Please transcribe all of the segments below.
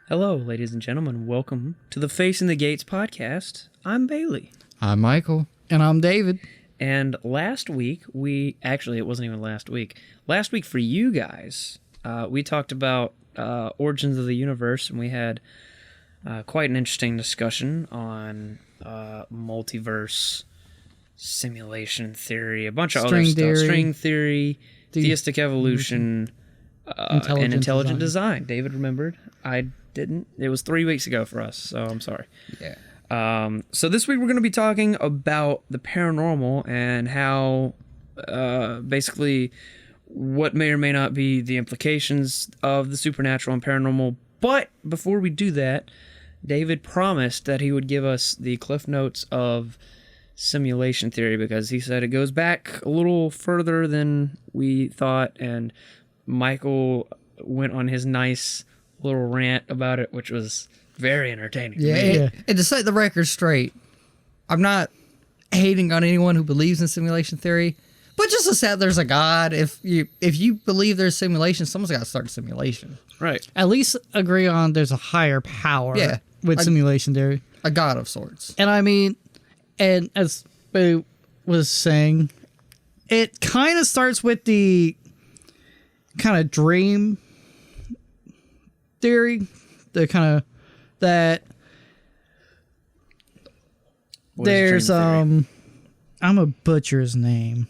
Hello, ladies and gentlemen. Welcome to the Facing the Gates podcast. I'm Bailey. I'm Michael. And I'm David. And last week, it wasn't even last week. Last week for you guys, we talked about origins of the universe, and we had quite an interesting discussion on multiverse, simulation theory, a bunch of other stuff. String theory, theistic evolution, and intelligent design. David remembered. I didn't. It was 3 weeks ago for us, so I'm sorry. Yeah. So this week we're going to be talking about the paranormal and how, basically, what may or may not be the implications of the supernatural and paranormal. But before we do that, David promised that he would give us the cliff notes of simulation theory because he said it goes back a little further than we thought, and Michael went on his nice little rant about it, which was very entertaining. Yeah. And to set the record straight, I'm not hating on anyone who believes in simulation theory, but just to say there's a God. If you believe there's simulation, someone's got to start a simulation. Right. At least agree on there's a higher power with simulation theory. A God of sorts. And I mean, and as Boo was saying, it kind of starts with the kind of dream theory, the kind of that What there's is dream theory? I'm a butcher's name,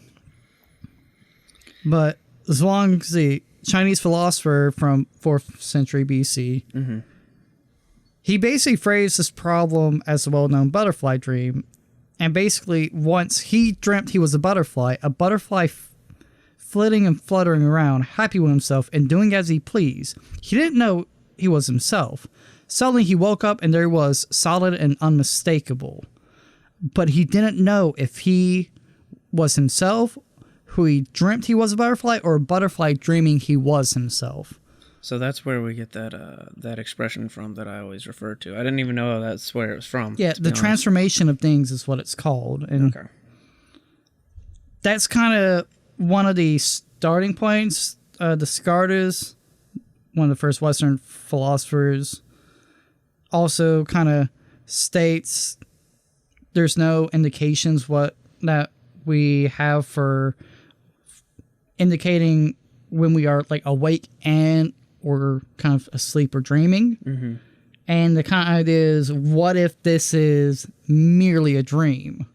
but Zhuangzi, Chinese philosopher from 4th century BC, he basically phrased this problem as the well-known butterfly dream. And basically, once he dreamt he was a butterfly flitting and fluttering around, happy with himself and doing as he pleased. He didn't know he was himself. Suddenly he woke up and there he was, solid and unmistakable. But he didn't know if he was himself, who he dreamt he was a butterfly, or a butterfly dreaming he was himself. So that's where we get that expression from that I always refer to. I didn't even know that's where it was from. Yeah, the transformation of things is what it's called. And okay. That's kind of one of the starting points. Descartes, one of the first Western philosophers, also kind of states there's no indications that we have for indicating when we are like awake and or kind of asleep or dreaming. Mm-hmm. And the kind of idea is, what if this is merely a dream?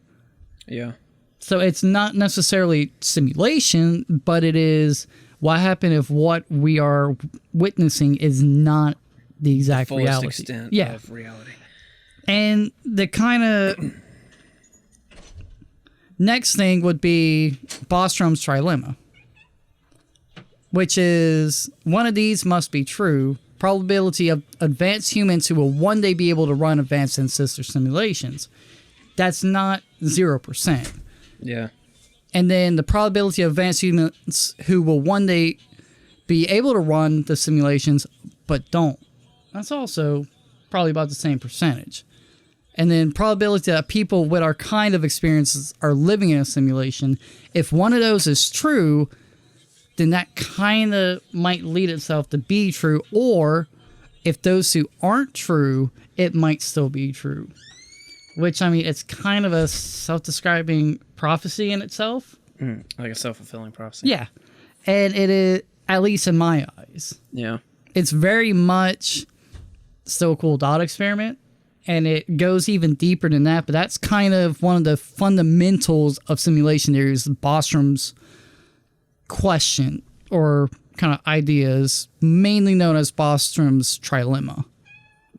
Yeah. So it's not necessarily simulation, but it is what happened if what we are witnessing is not the exact fullest reality. Extent of reality. And the kind of next thing would be Bostrom's trilemma, which is one of these must be true. Probability of advanced humans who will one day be able to run advanced ancestor simulations. That's not 0%. Yeah. And then the probability of advanced humans who will one day be able to run the simulations but don't. That's also probably about the same percentage. And then probability that people with our kind of experiences are living in a simulation. If one of those is true, then that kind of might lead itself to be true. Or if those two aren't true, it might still be true. Which, I mean, it's kind of a self-describing prophecy in itself. Like a self-fulfilling prophecy. Yeah. And it is, at least in my eyes. Yeah. It's very much still a cool thought experiment. And it goes even deeper than that. But that's kind of one of the fundamentals of simulation theory, is Bostrom's question or kind of ideas, mainly known as Bostrom's trilemma.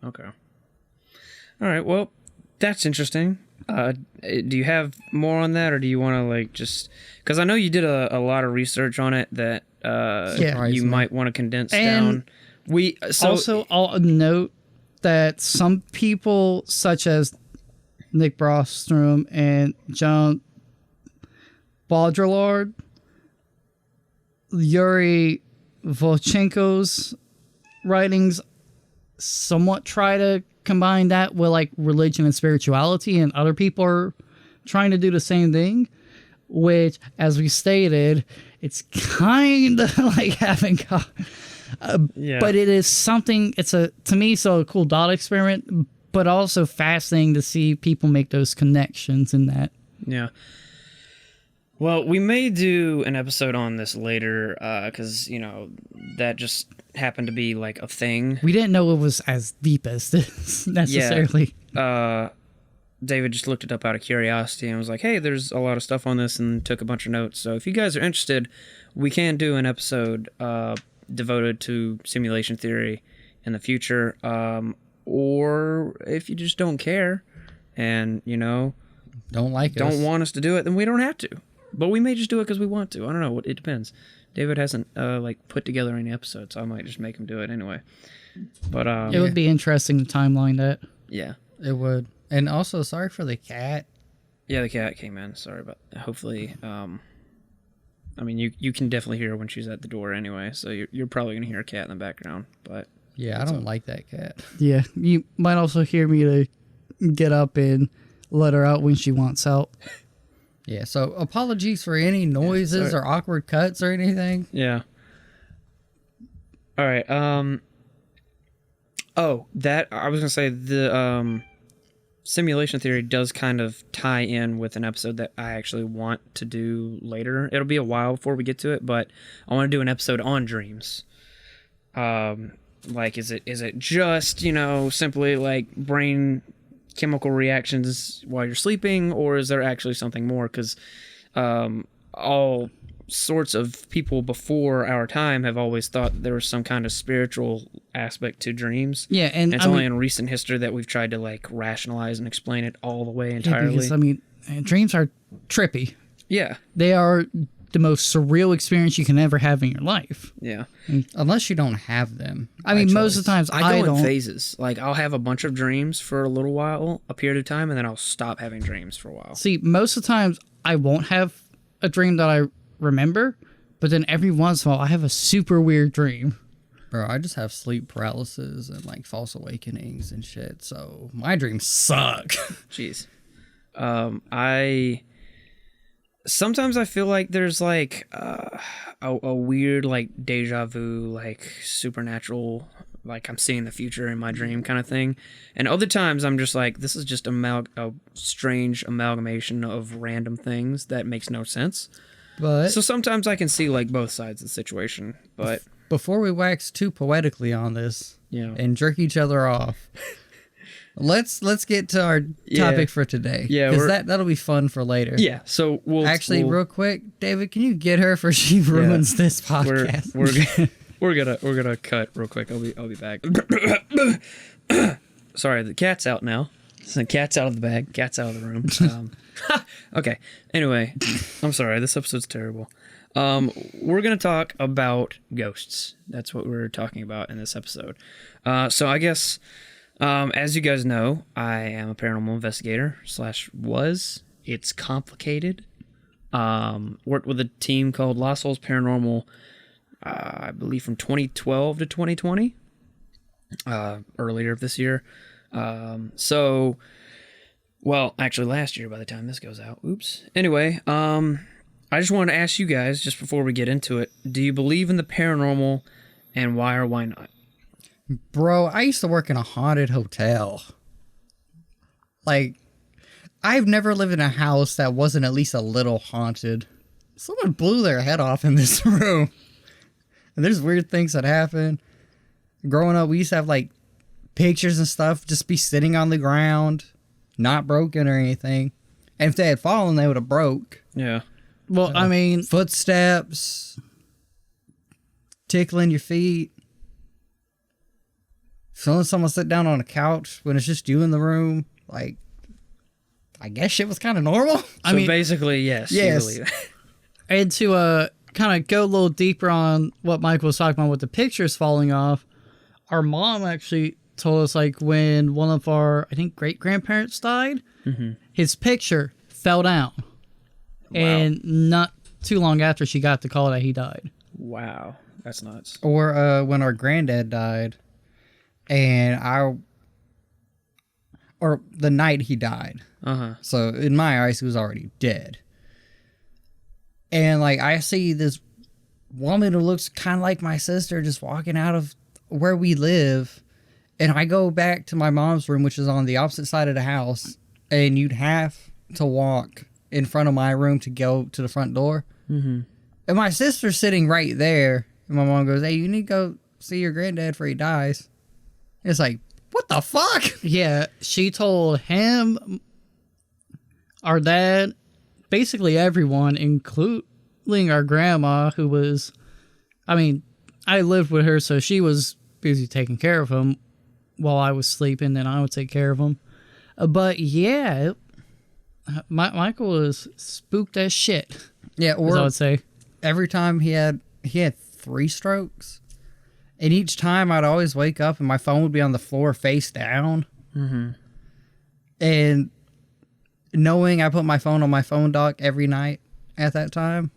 Okay. All right. Well, that's interesting. Do you have more on that, or do you want to like just? Because I know you did a lot of research on it that you might want to condense down. Also, I'll note that some people, such as Nick Bostrom and John Baudrillard, Yuri Volchenko's writings somewhat try to combine that with like religion and spirituality, and other people are trying to do the same thing, which, as we stated, it's kind of like having Yeah. But it is something. To me, so a cool thought experiment, but also fascinating to see people make those connections in that. Yeah. Well, we may do an episode on this later, because, that just happened to be, like, a thing. We didn't know it was as deep as this, necessarily. David just looked it up out of curiosity and was like, hey, there's a lot of stuff on this, and took a bunch of notes. So if you guys are interested, we can do an episode devoted to simulation theory in the future. Or if you just don't care and, don't want us to do it, then we don't have to. But we may just do it because we want to. I don't know. It depends. David hasn't put together any episodes, so I might just make him do it anyway. But it would be interesting to timeline that. Yeah, it would. And also, sorry for the cat. Yeah, the cat came in. Sorry about. Hopefully, you can definitely hear her when she's at the door anyway. So you're probably gonna hear a cat in the background. But yeah, I don't like that cat. Yeah, you might also hear me to get up and let her out when she wants out. Yeah, so apologies for any noises or awkward cuts or anything. Yeah. All right. That I was gonna say the simulation theory does kind of tie in with an episode that I actually want to do later. It'll be a while before we get to it, but I want to do an episode on dreams. Is it just simply like brain chemical reactions while you're sleeping, or is there actually something more? Because all sorts of people before our time have always thought there was some kind of spiritual aspect to dreams. Yeah, and it's only in recent history that we've tried to like rationalize and explain it all the way entirely. Yeah, because, dreams are trippy. Yeah, they are the most surreal experience you can ever have in your life. Yeah, unless you don't have them. Most of the times I go in phases. Like I'll have a bunch of dreams for a little while, a period of time, and then I'll stop having dreams for a while. See, most of the times I won't have a dream that I remember, but then every once in a while I have a super weird dream. Bro, I just have sleep paralysis and like false awakenings and shit, so my dreams suck. Jeez. Sometimes I feel like there's like a weird like deja vu, like supernatural, like I'm seeing the future in my dream kind of thing. And other times I'm just like, this is just a strange amalgamation of random things that makes no sense. But so sometimes I can see like both sides of the situation. But before we wax too poetically on this, and jerk each other off, let's get to our topic for today. Yeah, because that'll be fun for later. Yeah, so we'll real quick, David, can you get her for she ruins this podcast? We're gonna cut real quick. I'll be back. Sorry, the cat's out now. The cat's out of the bag. Cat's out of the room. Okay. Anyway, I'm sorry. This episode's terrible. We're gonna talk about ghosts. That's what we're talking about in this episode. So I guess. As you guys know, I am a paranormal investigator / was. It's complicated. Worked with a team called Lost Souls Paranormal, I believe from 2012 to 2020, earlier this year. Actually last year by the time this goes out. Oops. Anyway, I just wanted to ask you guys, just before we get into it, do you believe in the paranormal, and why or why not? Bro, I used to work in a haunted hotel. Like, I've never lived in a house that wasn't at least a little haunted. Someone blew their head off in this room. And there's weird things that happen. Growing up, we used to have, like, pictures and stuff just be sitting on the ground, not broken or anything. And if they had fallen, they would have broke. Yeah. Well, footsteps, tickling your feet. Feeling someone sit down on a couch when it's just you in the room, like, I guess shit was kind of normal. Basically, yes. Yes. And to kind of go a little deeper on what Mike was talking about with the pictures falling off, our mom actually told us, like, when one of our, I think, great-grandparents died, his picture fell down. Wow. And not too long after she got the call that he died. Wow. That's nuts. Or when our granddad died. And the night he died. So in my eyes, he was already dead. And like, I see this woman who looks kind of like my sister just walking out of where we live. And I go back to my mom's room, which is on the opposite side of the house, and you'd have to walk in front of my room to go to the front door. Mm-hmm. And my sister's sitting right there. And my mom goes, hey, you need to go see your granddad before he dies. It's like, what the fuck? Yeah, she told him, our dad, basically everyone, including our grandma, who was, I mean, I lived with her, so she was busy taking care of him while I was sleeping, then I would take care of him. But yeah, Michael was spooked as shit. Yeah, or I would say. Every time he had 3 strokes. And each time I'd always wake up and my phone would be on the floor face down. Mm-hmm. And knowing I put my phone on my phone dock every night at that time.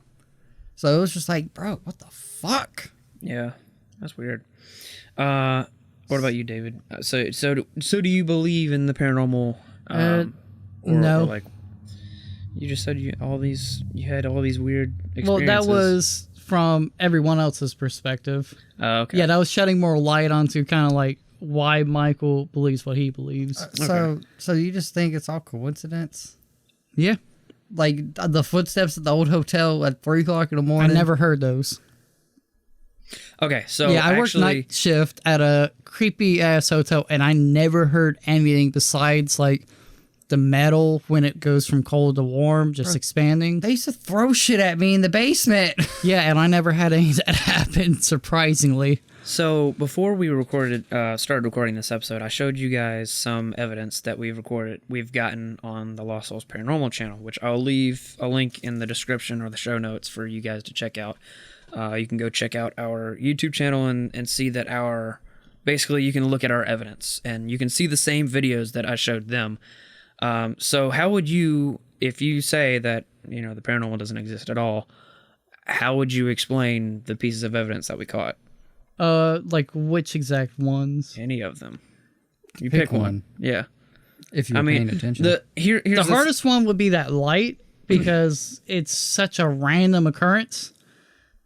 So it was just like, bro, what the fuck? Yeah, that's weird. What about you, David? So do you believe in the paranormal? No. Or like, you just said you had all these weird experiences. Well, that was from everyone else's perspective. Oh, okay. Yeah, that was shedding more light onto kind of like why Michael believes what he believes. So you just think it's all coincidence? Yeah. Like the footsteps at the old hotel at 3 o'clock in the I morning? never heard those. Okay, so yeah, I worked night shift at a creepy ass hotel, and I never heard anything besides like the metal when it goes from cold to warm, just expanding. They used to throw shit at me in the basement. Yeah, and I never had any of that happen, surprisingly. So before we started recording this episode, I showed you guys some evidence that we've gotten on the Lost Souls Paranormal channel, which I'll leave a link in the description or the show notes for you guys to check out. You can go check out our YouTube channel and see that basically you can look at our evidence and you can see the same videos that I showed them. So how would you, if you say that, the paranormal doesn't exist at all, how would you explain the pieces of evidence that we caught? Like which exact ones? Any of them. You pick one. Yeah. If you're paying attention. Here's the hardest one would be that light because it's such a random occurrence.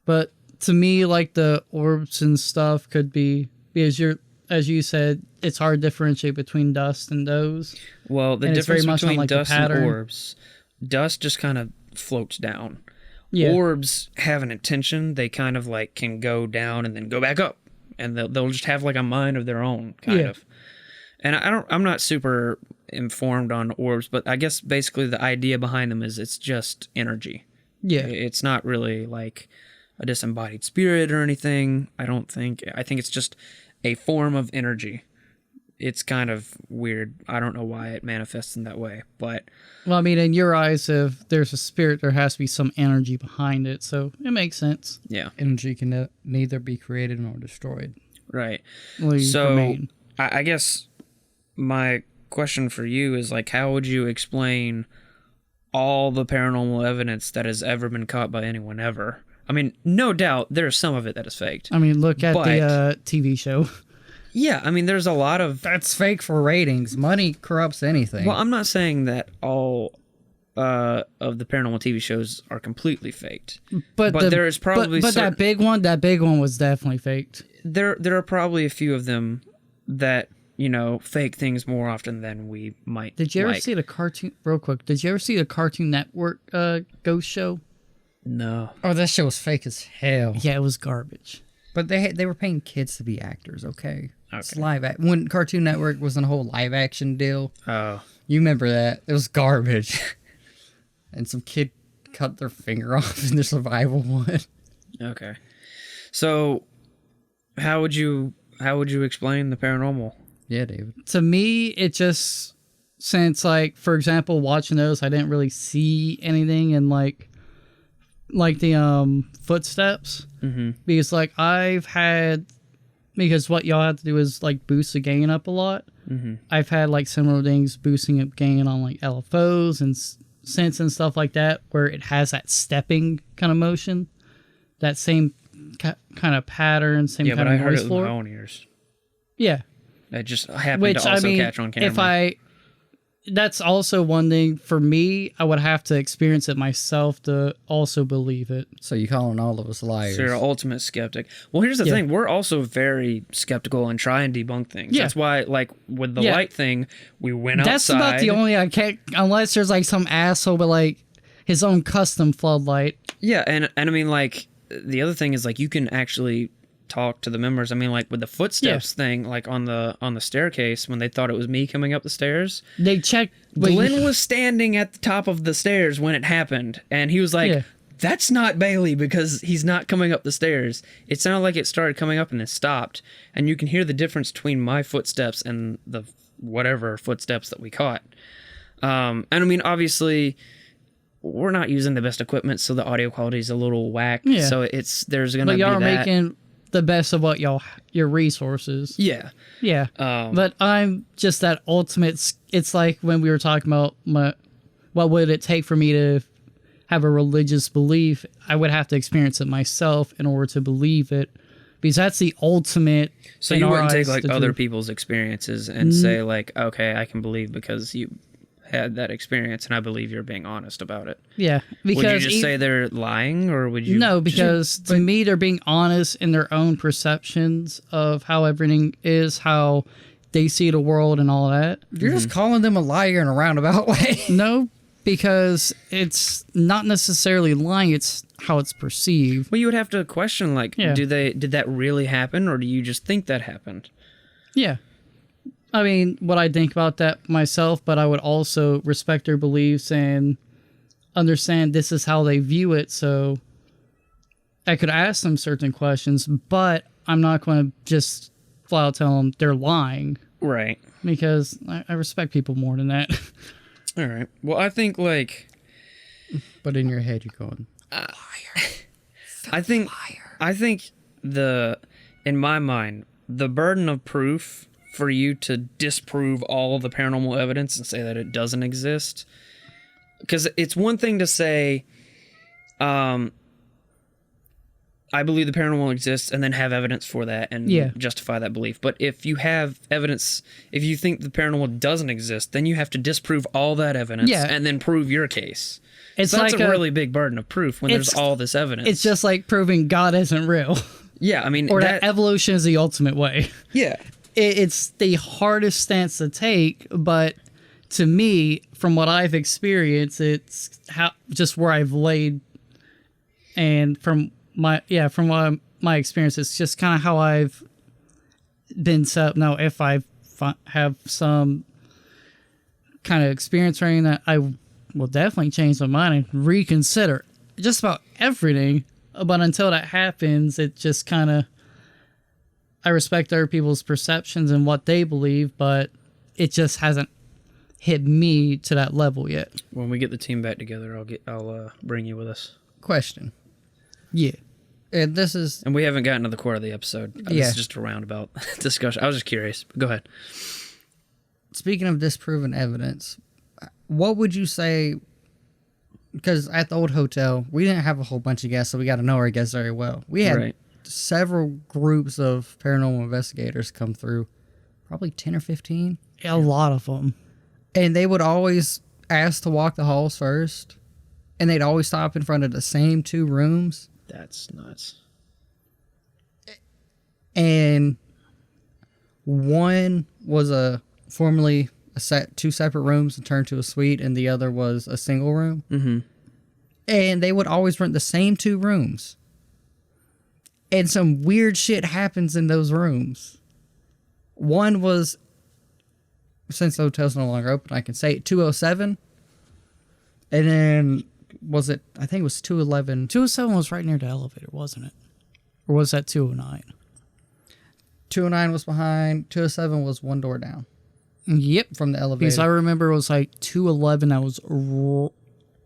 But to me, like the orbs and stuff could be, because as you said, it's hard to differentiate between dust and those. Well, the difference between dust and orbs, dust just kind of floats down. Yeah. Orbs have an intention. They kind of like can go down and then go back up, and they'll just have like a mind of their own, kind of. And I'm not super informed on orbs, but I guess basically the idea behind them is it's just energy. Yeah. It's not really like a disembodied spirit or anything. I don't think. I think it's just a form of energy. It's kind of weird. I don't know why it manifests in that way, but... Well, I mean, in your eyes, if there's a spirit, there has to be some energy behind it, so it makes sense. Yeah. Energy can neither be created nor destroyed. Right. So, I guess my question for you is, like, how would you explain all the paranormal evidence that has ever been caught by anyone ever? I mean, no doubt there's some of it that is faked. I mean, look at the TV show. Yeah, I mean, there's a lot of... That's fake for ratings. Money corrupts anything. Well, I'm not saying that all of the paranormal TV shows are completely faked. But there is probably... But that big one was definitely faked. There are probably a few of them that, fake things more often than we might. Did you ever see the cartoon... Real quick, did you ever see the Cartoon Network ghost show? No. Oh, that show was fake as hell. Yeah, it was garbage. But they were paying kids to be actors, okay? It's live when Cartoon Network was in a whole live action deal. Oh. You remember that. It was garbage. And some kid cut their finger off in the survival one. Okay. So how would you explain the paranormal? Yeah, David. To me, it just, since like, for example, watching those, I didn't really see anything in like the footsteps. Mm-hmm. Because like because what y'all have to do is like boost the gain up a lot. Mm-hmm. I've had like similar things boosting up gain on like LFOs and synths and stuff like that, where it has that stepping kind of motion, that same kind of pattern, same kind of noise floor. Yeah, but I heard it with my own ears. Yeah. That just happened to also catch on camera. That's also one thing for me. I would have to experience it myself to also believe it. So you calling all of us liars? So you're an ultimate skeptic. Well, here's the thing. We're also very skeptical and try and debunk things. Yeah. That's why, like, with the Yeah. light thing, we went That's outside. about the only I can't, unless there's like some asshole with like his own custom floodlight. Yeah, and I mean, like, the other thing is, like, you can actually talk to the members. I mean, like, with the footsteps thing, like, on the staircase, when they thought it was me coming up the stairs, They checked. Glenn was standing at the top of the stairs when it happened, and he was like, Yeah. that's not Bailey because he's not coming up the stairs. It sounded like it started coming up and then stopped, and you can hear the difference between my footsteps and the whatever footsteps that we caught. And I mean, obviously, we're not using the best equipment, so the audio quality is a little whack. Yeah. So there's gonna But be y'all are that. making the best of what your resources. Yeah. Yeah. But I'm just that ultimate. It's like when we were talking about what would it take for me to have a religious belief? I would have to experience it myself in order to believe it, because that's the ultimate. So in you our wouldn't take eyes, like the other truth. people's experiences and say like, okay, I can believe because you had that experience, and I believe you're being honest about it. Yeah, because Would you just say they're lying, or would you? no, because to me they're being honest in their own perceptions of how everything is, how they see the world, and all that. You're just calling them a liar in a roundabout way. No, because it's not necessarily lying; it's how it's perceived. Well, you would have to question like, Yeah. did that really happen, or do you just think that happened? Yeah. I mean, what I think about that myself, but I would also respect their beliefs and understand this is how they view it. So I could ask them certain questions, but I'm not going to just flat out tell them they're lying, Right. because I respect people more than that. All right. Well, I think like But in your head, you're going, I think in my mind, the burden of proof for you to disprove all of the paranormal evidence and say that it doesn't exist, because it's one thing to say, I believe the paranormal exists, and then have evidence for that and Yeah. justify that belief. But if you have evidence, if you think the paranormal doesn't exist, then you have to disprove all that evidence Yeah. and then prove your case. It's So that's like a really big burden of proof when there's it's- all this evidence. It's just like proving God isn't real, yeah, I mean or that evolution is the ultimate way. yeah. It's the hardest stance to take, but to me, from what I've experienced, it's how just where I've laid, and from my experience, it's just kind of how I've been set up. Now, if I have some kind of experience or anything, that I will definitely change my mind and reconsider just about everything. But until that happens, it just kind of, I respect other people's perceptions and what they believe, but it just hasn't hit me to that level yet. When we get the team back together, I'll bring you with us. question. Yeah. And this is, And we haven't gotten to the core of the episode. This Yeah. is just a roundabout discussion. I was just curious. Go ahead. speaking of disproven evidence, what would you say? Because at the old hotel, we didn't have a whole bunch of guests, so we got to know our guests very well. We had Right. several groups of paranormal investigators come through, probably 10 or 15. A lot of them. And they would always ask to walk the halls first. And they'd always stop in front of the same two rooms. That's nuts. And one was formerly two separate rooms and turned to a suite, and the other was a single room. Mm-hmm. And they would always rent the same two rooms. And some weird shit happens in those rooms. One was, since the hotel's no longer open, I can say it, 207. And then, I think it was 211. 207 was right near the elevator, wasn't it? Or was that 209? 209 was behind. 207 was one door down Yep. from the elevator. Because I remember it was like 211 that was,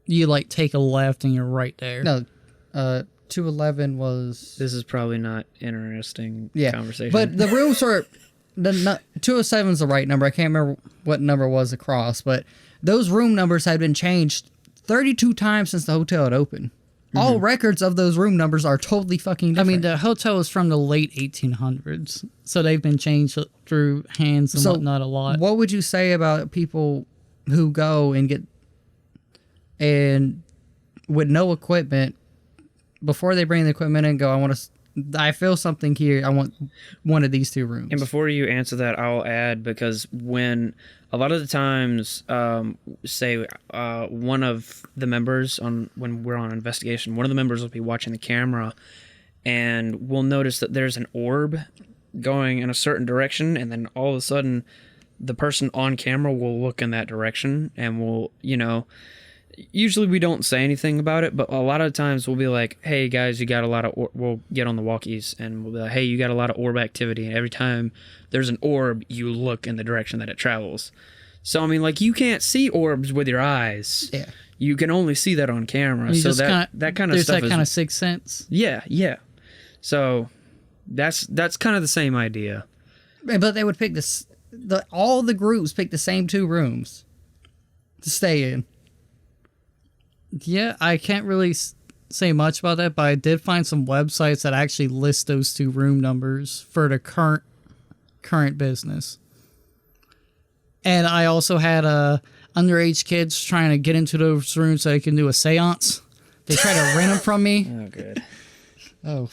you like take a left and you're right there. No, 211 was... This is probably not interesting conversation. But the rooms were... 207 is the right number. I can't remember what number was across, but those room numbers had been changed 32 times since the hotel had opened. All records of those room numbers are totally fucking different. I mean, the hotel is from the late 1800s, so they've been changed through hands and whatnot a lot. What would you say about people who go and get, and with no equipment, before they bring the equipment in, go, I feel something here. I want one of these two rooms. And before you answer that, I'll add, because when a lot of the times, say one of the members when we're on investigation, one of the members will be watching the camera, and we'll notice that there's an orb going in a certain direction, and then all of a sudden, the person on camera will look in that direction, and will, usually we don't say anything about it, but a lot of times we'll be like, hey guys, you got a lot of we'll get on the walkies and we'll be like, hey, you got a lot of orb activity, and every time there's an orb, you look in the direction that it travels. So I mean, like, you can't see orbs with your eyes. Yeah. You can only see that on camera. So that kind of stuff there's that kind of sixth sense. Yeah. So that's kind of the same idea. But they would pick all the groups pick the same two rooms to stay in. Yeah, I can't really say much about that, but I did find some websites that actually list those two room numbers for the current business. And I also had underage kids trying to get into those rooms so they can do a seance. They tried to rent them from me. Oh, good. Oh.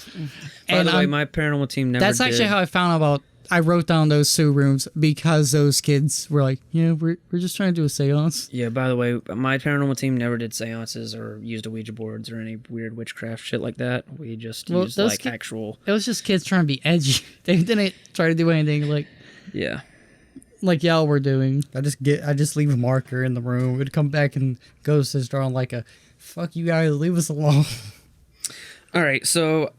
By the way, my paranormal team never That's actually how I found about. I wrote down those two rooms because those kids were like, yeah, we're just trying to do a seance. Yeah, by the way, my paranormal team never did seances or used a Ouija boards or any weird witchcraft shit like that. We just used like actual. It was just kids trying to be edgy. They didn't try to do anything like y'all were doing. I just leave a marker in the room. It'd come back and Ghost is drawing like a, fuck you guys, leave us alone. All right, so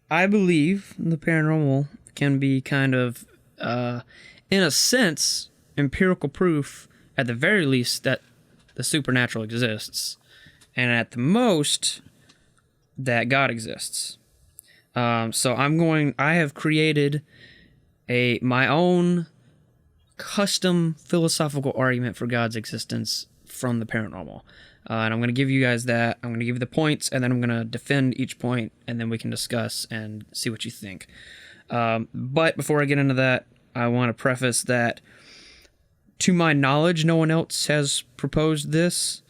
I believe the paranormal can be kind of, in a sense, empirical proof, at the very least, that the supernatural exists, and at the most, that God exists. So I have created my own custom philosophical argument for God's existence from the paranormal. And I'm going to give you guys that. I'm going to give you the points, and then I'm going to defend each point, and then we can discuss and see what you think. But before I get into that, I want to preface that, to my knowledge, no one else has proposed this,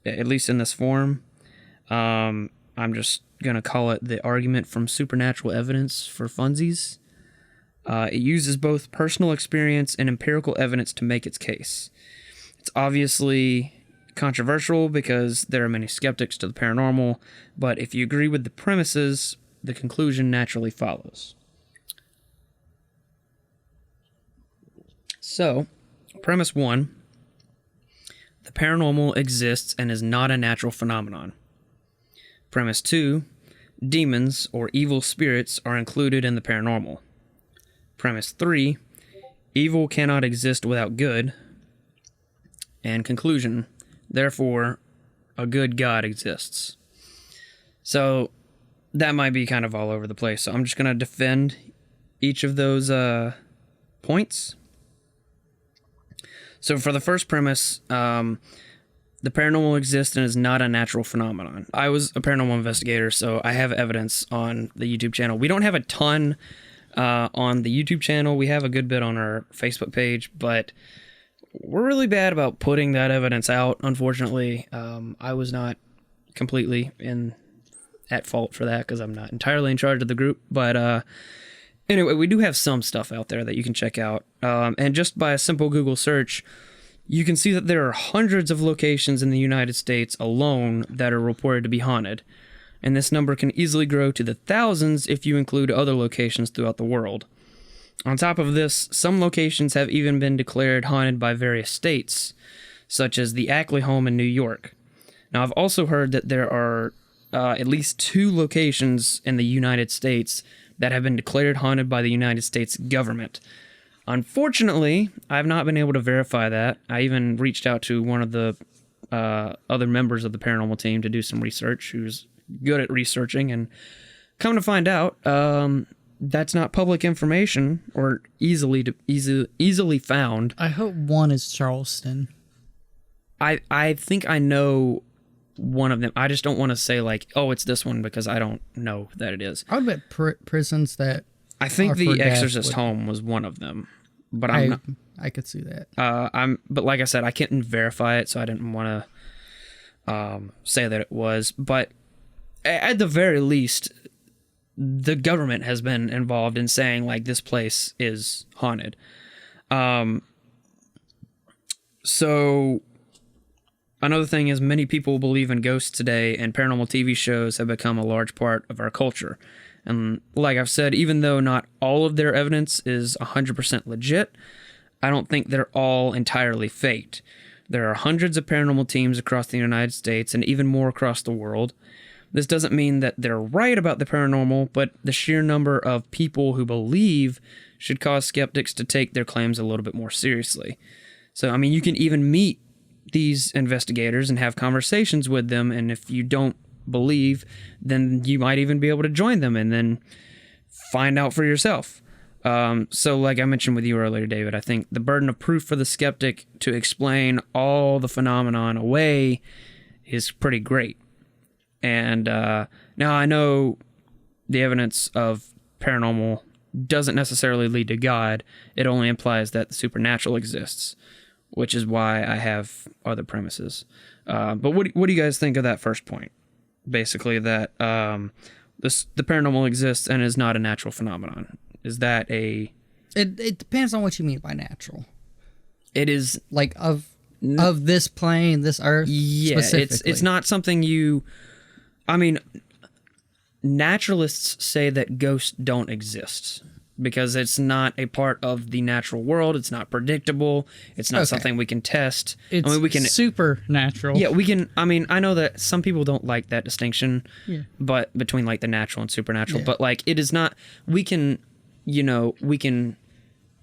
at least in this form. I'm just going to call it the argument from supernatural evidence for funsies. It uses both personal experience and empirical evidence to make its case. It's obviously controversial because there are many skeptics to the paranormal, but if you agree with the premises, the conclusion naturally follows. So, premise 1, the paranormal exists and is not a natural phenomenon. Premise 2, demons or evil spirits are included in the paranormal. Premise 3, evil cannot exist without good. And conclusion, therefore, a good God exists. So, that might be kind of all over the place. So I'm just going to defend each of those points. So for the first premise, the paranormal exists and is not a natural phenomenon. I was a paranormal investigator, so I have evidence on the YouTube channel. We don't have a ton on the YouTube channel. We have a good bit on our Facebook page, but we're really bad about putting that evidence out, unfortunately. I was not completely at fault for that because I'm not entirely in charge of the group, but anyway, we do have some stuff out there that you can check out. And just by a simple Google search, you can see that there are hundreds of locations in the United States alone that are reported to be haunted. And this number can easily grow to the thousands if you include other locations throughout the world. On top of this, some locations have even been declared haunted by various states, such as the Ackley home in New York. Now, I've also heard that there are at least 2 locations in the United States that have been declared haunted by the United States government. Unfortunately, I've not been able to verify that. I even reached out to one of the other members of the paranormal team to do some research, who's good at researching, and come to find out, that's not public information or easily found. I hope one is Charleston. I think I know one of them. I just don't want to say like, oh, it's this one, because I don't know that it is. I would bet prisons that I think the Exorcist home was one of them. but I'm not. I could see that. But like I said, I couldn't verify it, so I didn't want to say that it was. But at the very least, the government has been involved in saying like this place is haunted. So another thing is many people believe in ghosts today, and paranormal TV shows have become a large part of our culture. And like I've said, even though not all of their evidence is 100% legit, I don't think they're all entirely faked. There are hundreds of paranormal teams across the United States and even more across the world. This doesn't mean that they're right about the paranormal, but the sheer number of people who believe should cause skeptics to take their claims a little bit more seriously. So, I mean, you can even meet these investigators and have conversations with them, and if you don't believe, then you might even be able to join them and then find out for yourself. So like I mentioned with you earlier, David, I think the burden of proof for the skeptic to explain all the phenomenon away is pretty great. And now I know the evidence of paranormal doesn't necessarily lead to God. It only implies that the supernatural exists, which is why I have other premises. But what do you guys think of that first point? Basically that the paranormal exists and is not a natural phenomenon. Is that a... It depends on what you mean by natural. It is... Like of this plane, this earth, yeah, specifically. it's not something you... I mean, naturalists say that ghosts don't exist because it's not a part of the natural world. It's not predictable. It's not something we can test. It's we can supernatural. Yeah, we can. I mean, I know that some people don't like that distinction, Yeah. but between like the natural and supernatural. Yeah. But like, it is not. We can, we can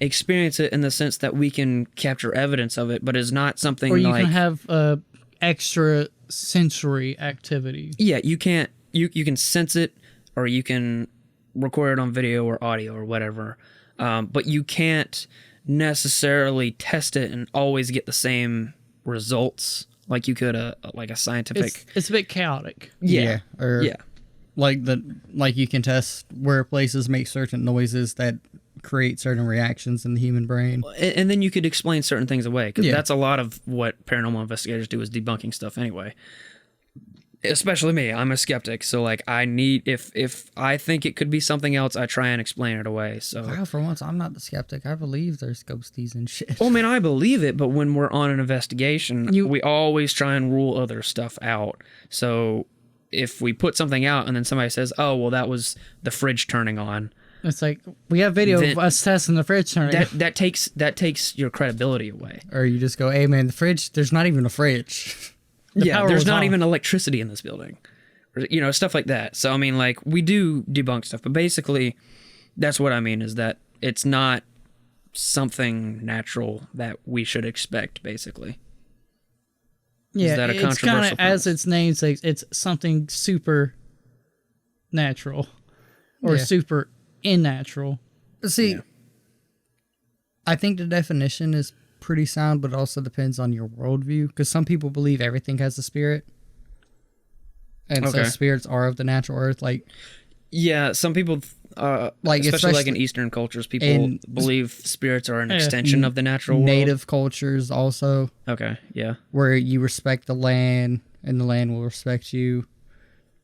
experience it in the sense that we can capture evidence of it, but it's not something Or you like can have extra sensory activity. yeah, you can't. You can sense it, or you can record it on video or audio or whatever, but you can't necessarily test it and always get the same results like you could like a scientific. It's a bit chaotic. Yeah. Or Yeah. like you can test where places make certain noises that create certain reactions in the human brain. And then you could explain certain things away, because Yeah. that's a lot of what paranormal investigators do, is debunking stuff anyway. Especially me, I'm a skeptic, so like I need, if I think it could be something else, I try and explain it away. So Wow, for once, I'm not the skeptic. I believe there's ghosties and shit. well, I mean, I believe it, but when we're on an investigation, we always try and rule other stuff out. So if we put something out and then somebody says, "Oh, well, that was the fridge turning on," It's like we have video Then- of us testing the fridge turning. that takes your credibility away. Or you just go, hey man, the fridge, there's not even a fridge. Yeah, power there's was not off. even electricity in this building, or, stuff like that. So I mean, like, we do debunk stuff, but basically, that's what I mean, is that it's not something natural that we should expect. Basically, Yeah, that a it's kind controversial of, as premise? its name says, it's something super natural or Yeah. super unnatural. See, I think the definition is pretty sound, but it also depends on your worldview. Because some people believe everything has a spirit, and so Okay. spirits are of the natural earth. Like, yeah, some people, Like, especially like in especially Eastern cultures, people in- believe spirits are an Yeah. extension of the natural world. native cultures also, Okay, yeah, where you respect the land and the land will respect you.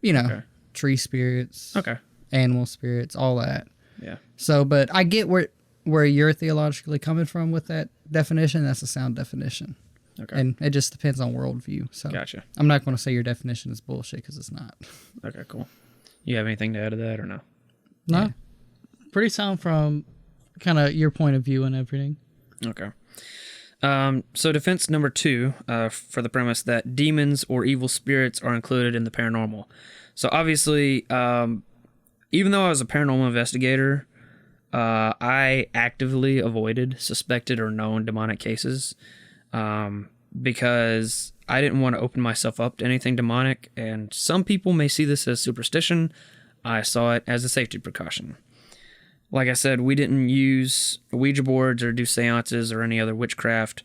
You know, Okay. tree spirits, okay, animal spirits, all that. yeah, So, but I get where you're theologically coming from with that definition. That's a sound definition. okay, And it just depends on worldview. So gotcha. I'm not going to say your definition is bullshit because it's not. Okay, cool. You have anything to add to that or no? No, Yeah. pretty sound from kind of your point of view and everything. Okay. So defense number 2 for the premise that demons or evil spirits are included in the paranormal. So obviously, even though I was a paranormal investigator, I actively avoided suspected or known demonic cases because I didn't want to open myself up to anything demonic. And some people may see this as superstition. I saw it as a safety precaution. Like I said, we didn't use Ouija boards or do seances or any other witchcraft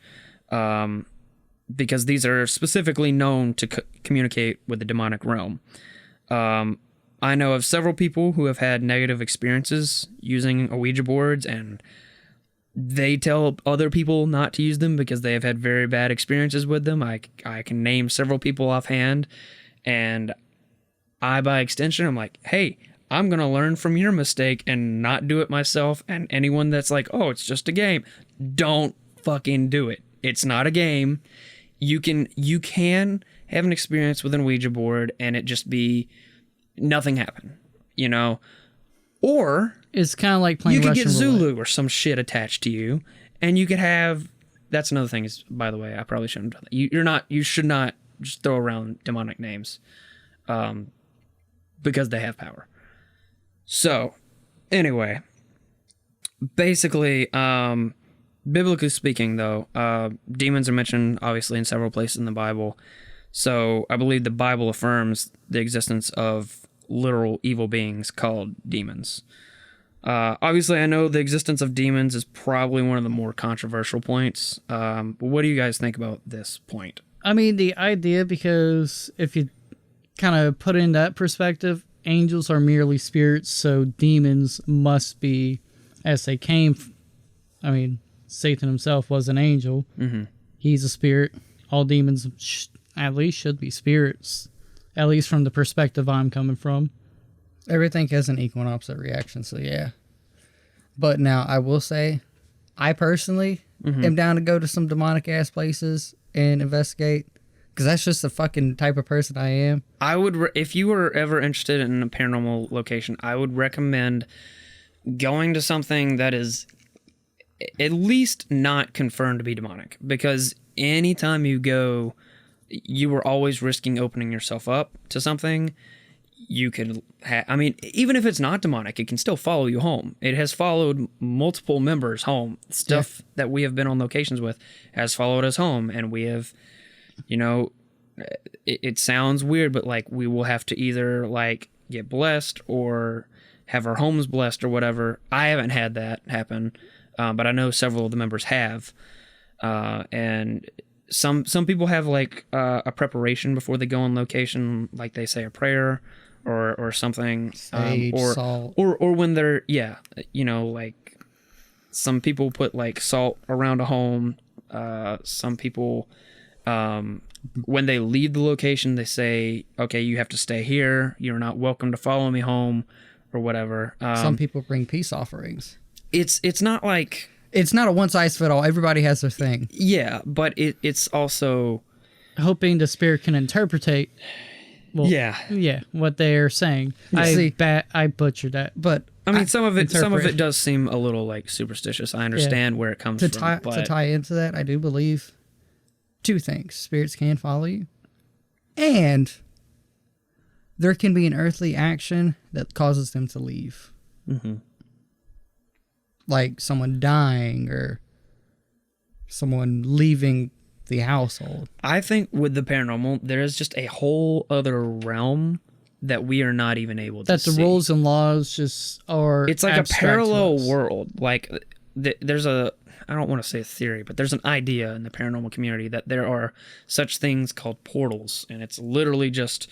because these are specifically known to communicate with the demonic realm. I know of several people who have had negative experiences using Ouija boards, and they tell other people not to use them because they have had very bad experiences with them. I can name several people offhand, and by extension, I'm like, hey, I'm going to learn from your mistake and not do it myself. And anyone that's like, oh, it's just a game, don't fucking do it. It's not a game. You can have an experience with an Ouija board and it just be nothing happen, you know? Or It's kind of like playing you could Russian get roulette. Zulu or some shit attached to you, and you could have. That's another thing. Is, by the way, I probably shouldn't have done that. You should not just throw around demonic names, because they have power. So, anyway, basically, biblically speaking, though, demons are mentioned obviously in several places in the Bible. So I believe the Bible affirms the existence of literal evil beings called demons. Obviously, I know the existence of demons is probably one of the more controversial points. But what do you guys think about this point? I mean, the idea, because if you kind of put it in that perspective, angels are merely spirits, so demons must be, as they came. I mean, Satan himself was an angel. Mm-hmm. He's a spirit. All demons at least should be spirits, at least from the perspective I'm coming from. Everything has an equal and opposite reaction, so yeah. But now, I will say, I personally am down to go to some demonic-ass places and investigate, because that's just the fucking type of person I am. I would, if you were ever interested in a paranormal location, I would recommend going to something that is at least not confirmed to be demonic, because anytime you go, you are always risking opening yourself up to something. You could I mean, even if it's not demonic, it can still follow you home. It has followed multiple members home. Stuff that we have been on locations with has followed us home, and we have, you know, it sounds weird, but like we will have to either like get blessed or have our homes blessed or whatever. I haven't had that happen, but I know several of the members have, and some people have like a preparation before they go on location, like they say a prayer or something, Sage, salt. or when they're, you know, like some people put like salt around a home. Some people, when they leave the location, they say, okay, you have to stay here. You're not welcome to follow me home or whatever. Some people bring peace offerings. It's not like, It's not a one-size-fits-all. Everybody has their thing. yeah, but it's also, Hoping the spirit can interpretate. Well, yeah. what they're saying. See- I butchered that. But I mean, some of interpret. it does seem a little like superstitious. I understand where it comes to from, but tie into that, I do believe two things: spirits can follow you, and there can be an earthly action that causes them to leave, like someone dying or someone leaving the household. I think with the paranormal, there is just a whole other realm that we are not even able to That the see. rules and laws just are. It's like a abstract to parallel us. world. Like there's a, I don't want to say a theory, but there's an idea in the paranormal community that there are such things called portals, and it's literally just,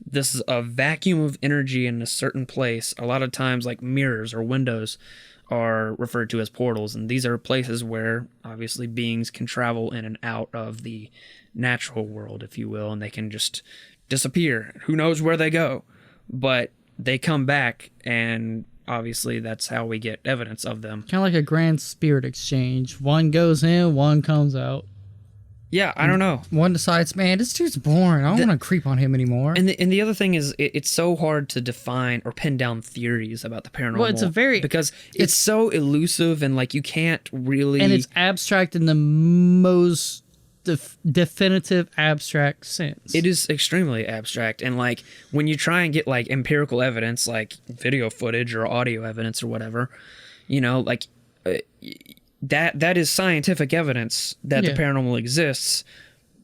this is a vacuum of energy in a certain place. A lot of times, like mirrors or windows are referred to as portals, and these are places where obviously beings can travel in and out of the natural world, if you will, and they can just disappear. Who knows where they go, but they come back, and obviously that's how we get evidence of them. Kind of like a grand spirit exchange. One goes in, one comes out. Yeah, I don't know. One decides, man, this dude's boring. I don't want to creep on him anymore. And the other thing is, it's so hard to define or pin down theories about the paranormal. Well, it's a very- because it's so elusive, and like you can't really. And it's abstract in the most definitive abstract sense. It is extremely abstract, and like when you try and get like empirical evidence, like video footage or audio evidence or whatever, you know, like that is scientific evidence that the paranormal exists.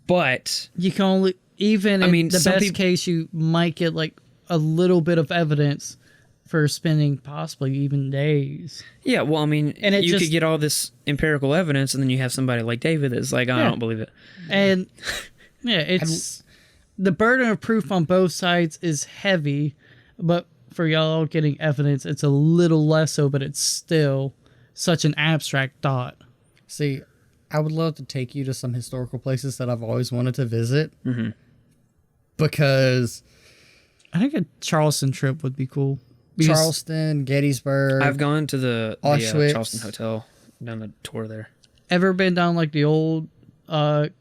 But You can only, even in the some best case, you might get like a little bit of evidence for spending possibly even days. yeah, well, I mean, And it you just- could get all this empirical evidence, and then you have somebody like David that's like, I don't believe it. And yeah, it's the burden of proof on both sides is heavy, but for y'all getting evidence, it's a little less so, but it's still such an abstract thought. See, I would love to take you to some historical places that I've always wanted to visit. Mm-hmm. Because I think a Charleston trip would be cool. Because Charleston, Gettysburg. I've gone to the Auschwitz. Charleston Hotel, done the tour there. ever been down like the old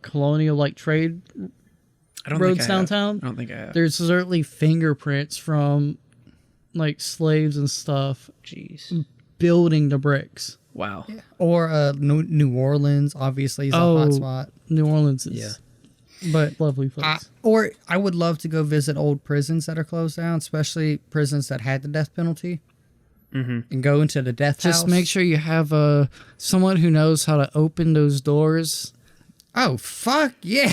colonial like trade I don't roads think I have. downtown? I don't think I have. There's certainly fingerprints from like slaves and stuff Jeez. building the bricks. Wow. Or New Orleans, obviously, is a hot spot. New Orleans is but lovely place. Or I would love to go visit old prisons that are closed down, especially prisons that had the death penalty, and go into the death house. Just make sure you have someone who knows how to open those doors. Oh, fuck yeah.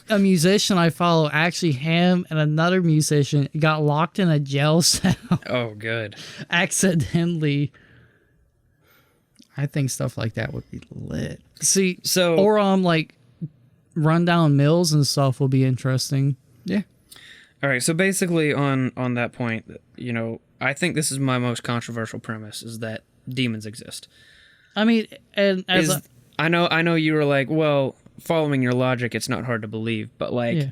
A musician I follow, actually, him and another musician got locked in a jail cell Oh, good. accidentally. I think stuff like that would be lit. See, So- or like rundown mills and stuff will be interesting. Yeah. All right. So basically, on that point, you know, I think this is my most controversial premise: is that demons exist. I mean, and as I know you were like, well, following your logic, it's not hard to believe, but like, yeah.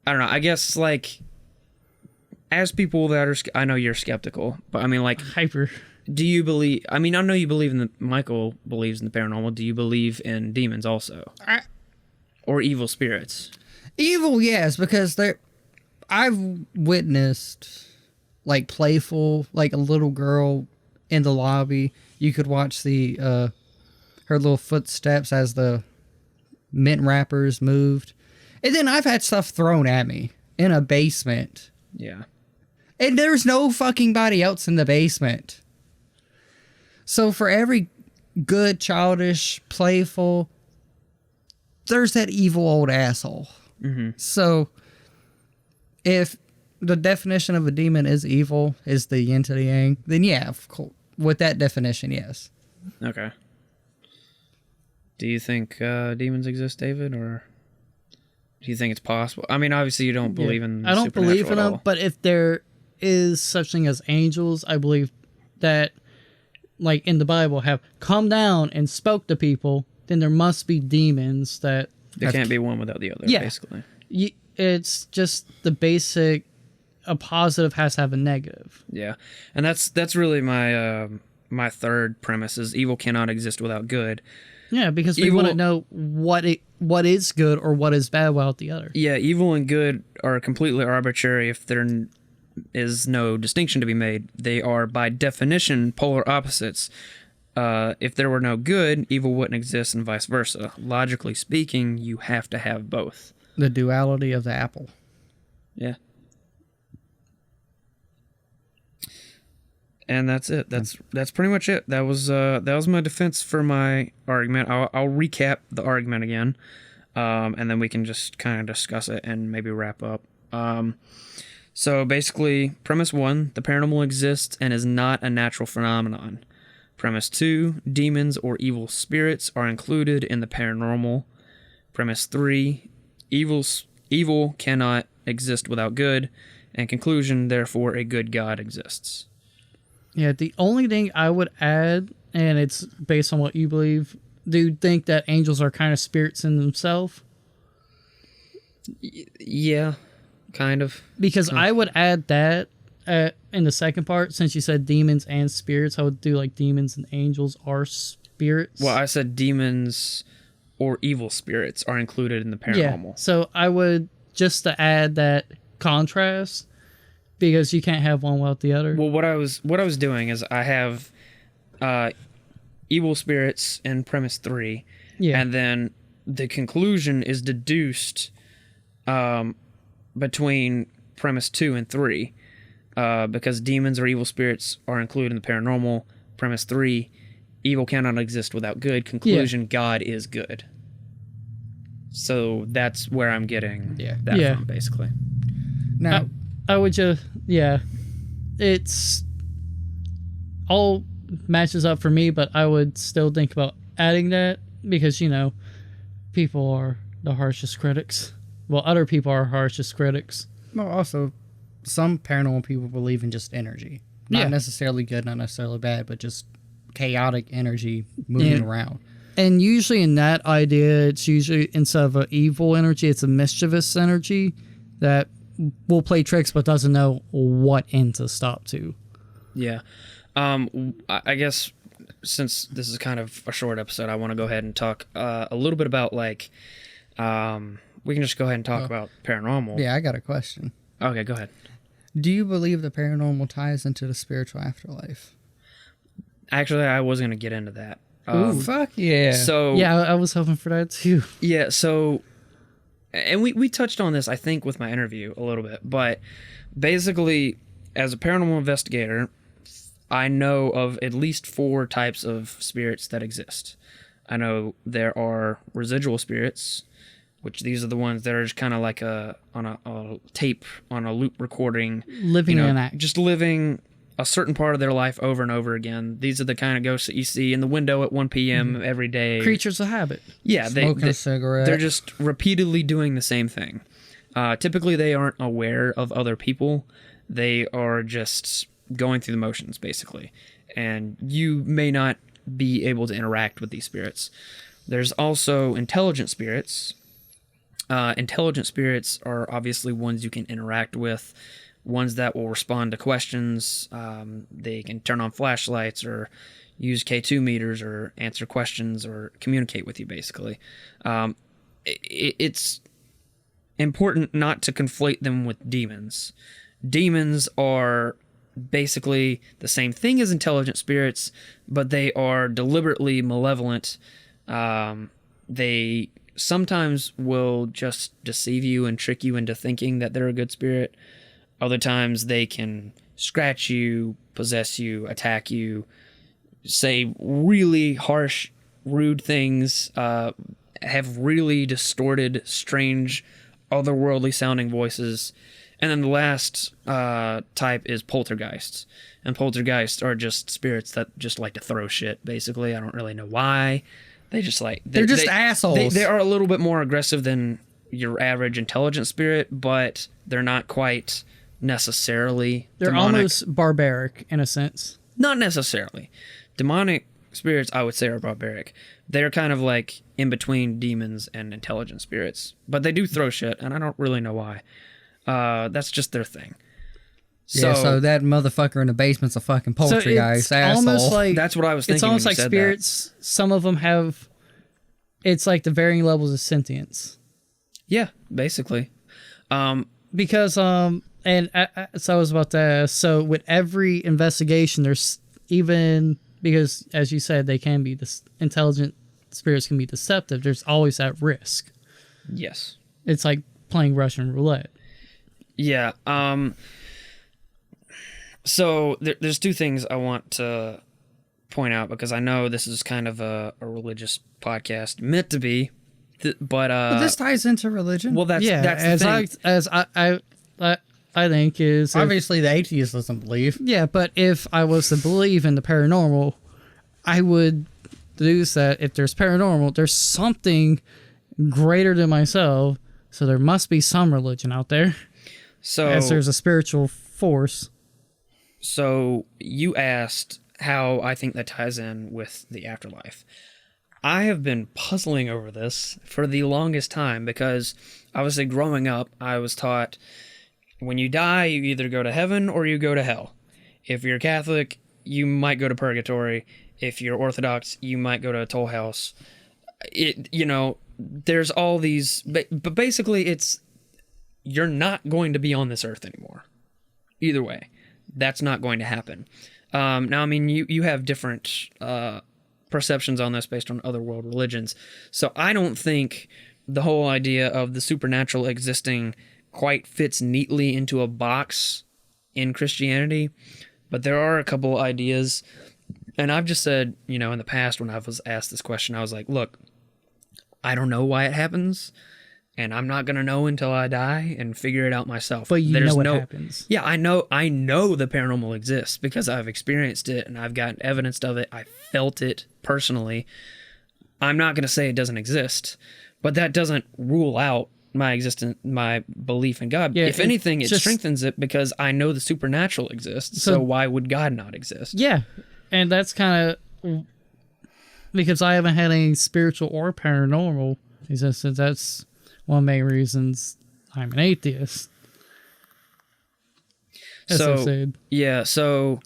I don't know. I guess like, as people that are, I know you're skeptical, but I mean, like, Hyper. do you believe? I mean, I know you believe in the. Michael believes in the paranormal. Do you believe in demons also, or evil spirits? Evil, yes, because I've witnessed like playful, like a little girl in the lobby. You could watch the her little footsteps as the mint wrappers moved. And then I've had stuff thrown at me in a basement. Yeah. And there's no fucking body else in the basement. So for every good, childish, playful, there's that evil old asshole. Mm-hmm. So if the definition of a demon is evil, is the yin to the yang, then yeah, of course, with that definition, yes. Okay. Do you think demons exist, David, or do you think it's possible? I mean, obviously you don't believe in. I don't believe in supernatural at them, all. but if there is such thing as angels, I believe that, like in the Bible, have come down and spoke to people. Then there must be demons that. They can't be one without the other. Yeah. Basically. It's just the basic. A positive has to have a negative. Yeah, and that's really my my third premise is evil cannot exist without good. Yeah, because we Evil- want to know what is good or what is bad without the other. Yeah, evil and good are completely arbitrary if there is no distinction to be made. They are by definition polar opposites. If there were no good, evil wouldn't exist, and vice versa. Logically speaking, you have to have both. The duality of the apple. Yeah. And that's it. That's pretty much it. That was my defense for my argument. I'll recap the argument again, and then we can just kind of discuss it and maybe wrap up. So basically, premise 1: the paranormal exists and is not a natural phenomenon. Premise 2: demons or evil spirits are included in the paranormal. Premise 3: evil cannot exist without good. And conclusion: therefore, a good God exists. Yeah, the only thing I would add, and it's based on what you believe, do you think that angels are kind of spirits in themselves? Yeah, kind of. Because I would add that in the second part, since you said demons and spirits, I would do like demons and angels are spirits. Well, I said demons or evil spirits are included in the paranormal. Yeah, so I would just to add that contrast, because you can't have one without the other. Well, what I was doing is I have evil spirits in premise 3, and then the conclusion is deduced between premise 2 and 3, because demons or evil spirits are included in the paranormal. Premise 3, evil cannot exist without good. Conclusion: God is good. So that's where I'm getting that from, basically. Now, I would just, it's all matches up for me, but I would still think about adding that because, people are the harshest critics. Well, other people are harshest critics. well, also, some paranormal people believe in just energy. Not necessarily good, not necessarily bad, but just chaotic energy moving Yeah. around. And usually in that idea, it's usually instead of an evil energy, it's a mischievous energy that will play tricks but doesn't know what end to stop to. Yeah. I guess since this is kind of a short episode, I want to go ahead and talk a little bit about like, we can just go ahead and talk about paranormal. Yeah, I got a question. Okay, go ahead. Do you believe the paranormal ties into the spiritual afterlife? Actually, I was going to get into that. Fuck yeah. So Yeah, I was hoping for that too. yeah, so, and we touched on this, I think, with my interview a little bit, but basically, as a paranormal investigator, I know of at least 4 types of spirits that exist. I know there are residual spirits, which these are the ones that are just kind of like on a tape, on a loop recording. Living in act. Just living a certain part of their life over and over again. These are the kind of ghosts that you see in the window at 1 p.m. every day. Creatures of habit. Yeah, Smoking a cigarette. They're just repeatedly doing the same thing. Typically, they aren't aware of other people. They are just going through the motions, basically. And you may not be able to interact with these spirits. There's also intelligent spirits. Intelligent spirits are obviously ones you can interact with, ones that will respond to questions. They can turn on flashlights or use K2 meters or answer questions or communicate with you, basically. It's important not to conflate them with demons. Demons are basically the same thing as intelligent spirits, but they are deliberately malevolent. They sometimes will just deceive you and trick you into thinking that they're a good spirit. Other times they can scratch you, possess you, attack you, say really harsh, rude things, have really distorted, strange, otherworldly sounding voices. And then the last type is poltergeists. And poltergeists are just spirits that just like to throw shit, basically. I don't really know why. They just like... They're just assholes. They are a little bit more aggressive than your average intelligent spirit, but they're not quite necessarily They're demonic. almost barbaric in a sense. Not necessarily. Demonic spirits, I would say, are barbaric. They're kind of like in between demons and intelligent spirits. But they do throw shit, and I don't really know why. That's just their thing. So that motherfucker in the basement's a fucking poltergeist asshole. Almost like that's what I was thinking. it's almost when like you said spirits. Some of them have. It's like the varying levels of sentience. that. Yeah, basically. Because so I was about to ask, so with every investigation, there's even because as you said, they can be intelligent spirits can be deceptive. There's always that risk. Yes. It's like playing Russian roulette. Yeah. So there's 2 things I want to point out, because I know this is kind of a religious podcast, meant to be, but this ties into religion. well, that's the thing. I think is Obviously, the atheist doesn't believe. yeah, but if I was to believe in the paranormal, I would deduce that if there's paranormal, there's something greater than myself. So there must be some religion out there, So as there's a spiritual force. So you asked how I think that ties in with the afterlife. I have been puzzling over this for the longest time, because obviously growing up, I was taught when you die, you either go to heaven or you go to hell. If you're Catholic, you might go to purgatory. If you're Orthodox, you might go to a toll house. There's all these, but basically it's, you're not going to be on this earth anymore. Either way. That's not going to happen. Now, I mean, you have different perceptions on this based on other world religions. So I don't think the whole idea of the supernatural existing quite fits neatly into a box in Christianity. But there are a couple ideas. And I've just said, in the past when I was asked this question, I was like, look, I don't know why it happens. And I'm not going to know until I die and figure it out myself. But you know what happens. Yeah, I know the paranormal exists because I've experienced it and I've gotten evidence of it. I felt it personally. I'm not going to say it doesn't exist, but that doesn't rule out my belief in God. Yeah, if anything, it just strengthens it because I know the supernatural exists. So why would God not exist? Yeah, and that's kind of because I haven't had any spiritual or paranormal existence. That's one of the main reasons I'm an atheist. As I said. Yeah, so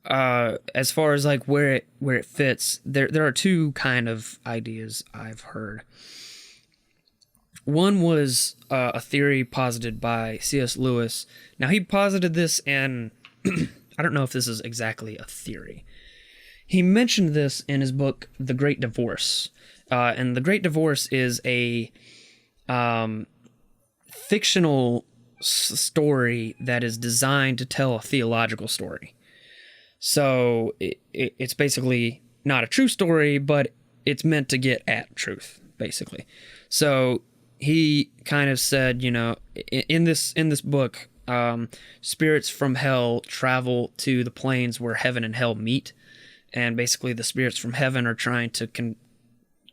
as far as like where it fits, there are two kind of ideas I've heard. One was a theory posited by C.S. Lewis. Now he posited this, and I don't know if this is exactly a theory. He mentioned this in his book, The Great Divorce. And The Great Divorce is a fictional story that is designed to tell a theological story. So it's basically not a true story, but it's meant to get at truth, basically. So he kind of said, you know, in this book, spirits from hell travel to the planes where heaven and hell meet. And basically the spirits from heaven are trying to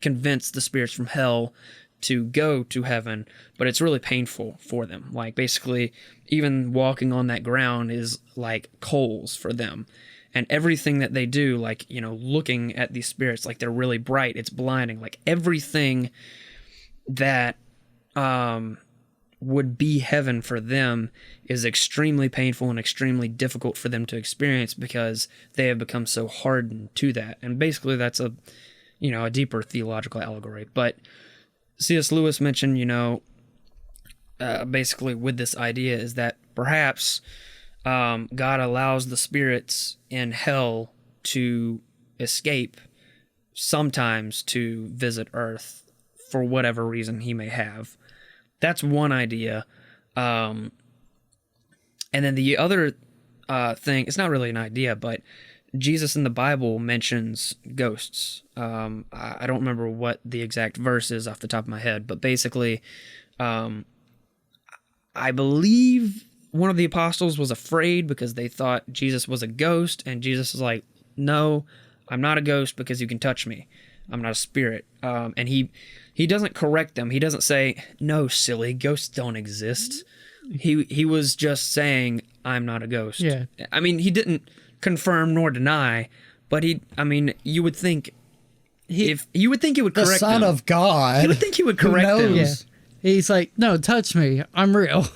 convince the spirits from hell to go to heaven, but it's really painful for them. Like, basically, even walking on that ground is like coals for them. And everything that they do, like, you know, looking at these spirits, like, they're really bright, it's blinding. Like, everything that would be heaven for them is extremely painful and extremely difficult for them to experience because they have become so hardened to that. And basically that's a deeper theological allegory. But C.S. Lewis mentioned, you know, basically with this idea is that perhaps God allows the spirits in hell to escape sometimes to visit Earth for whatever reason he may have. That's one idea. And then the other thing, it's not really an idea, but Jesus in the Bible mentions ghosts. I don't remember what the exact verse is off the top of my head, but basically, I believe one of the apostles was afraid because they thought Jesus was a ghost, and Jesus is like, no, I'm not a ghost because you can touch me. I'm not a spirit. And he doesn't correct them. He doesn't say, no, silly, ghosts don't exist. He was just saying, I'm not a ghost. Yeah. I mean, he didn't confirm nor deny, but you would think he would correct them. The Son of God. You would think he would correct them. Yeah. He's like, no, touch me. I'm real.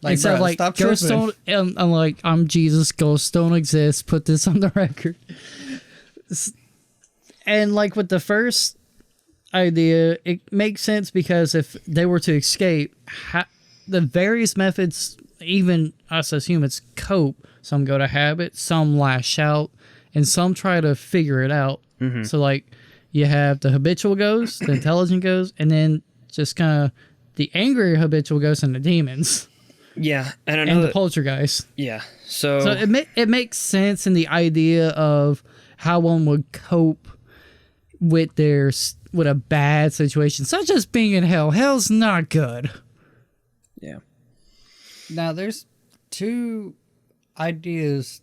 Like, Instead of bro, like, stop ghosts tripping. don't, I'm like, I'm Jesus, ghosts don't exist. Put this on the record. And like with the first idea, it makes sense because if they were to escape, the various methods, even us as humans, cope. Some go to habit, some lash out, and some try to figure it out. Mm-hmm. So like you have the habitual ghost, the intelligent ghost, and then just kind of the angry habitual ghost and the demons. Yeah, and the poltergeist. Yeah, so it makes sense in the idea of how one would cope with a bad situation, such as being in hell. Hell's not good. Yeah. Now, there's two ideas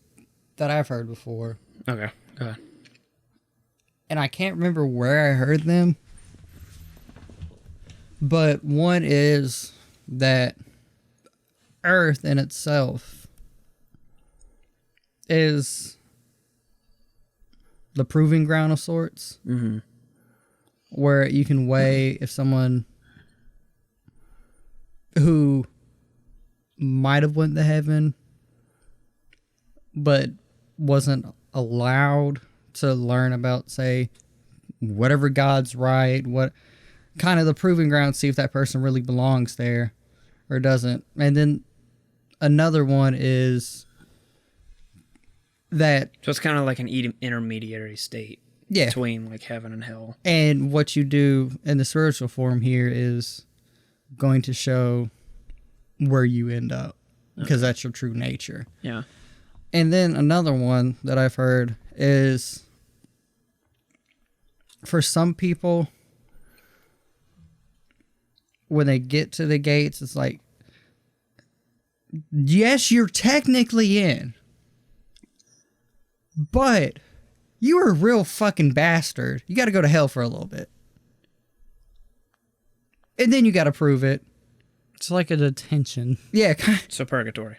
that I've heard before. Okay, go ahead. And I can't remember where I heard them. But one is that Earth in itself is the proving ground of sorts. Mm-hmm. Where you can weigh if someone who might have went to heaven but wasn't allowed to learn about, say, whatever God's right, what kind of the proving ground, see if that person really belongs there or doesn't. And then another one is that... So it's kind of like an intermediary state between like heaven and hell. And what you do in the spiritual form here is going to show where you end up because that's your true nature. Yeah. And then another one that I've heard is for some people, when they get to the gates, it's like, yes, you're technically in, but you were a real fucking bastard. You got to go to hell for a little bit. And then you got to prove it. It's like a detention. Yeah. So purgatory.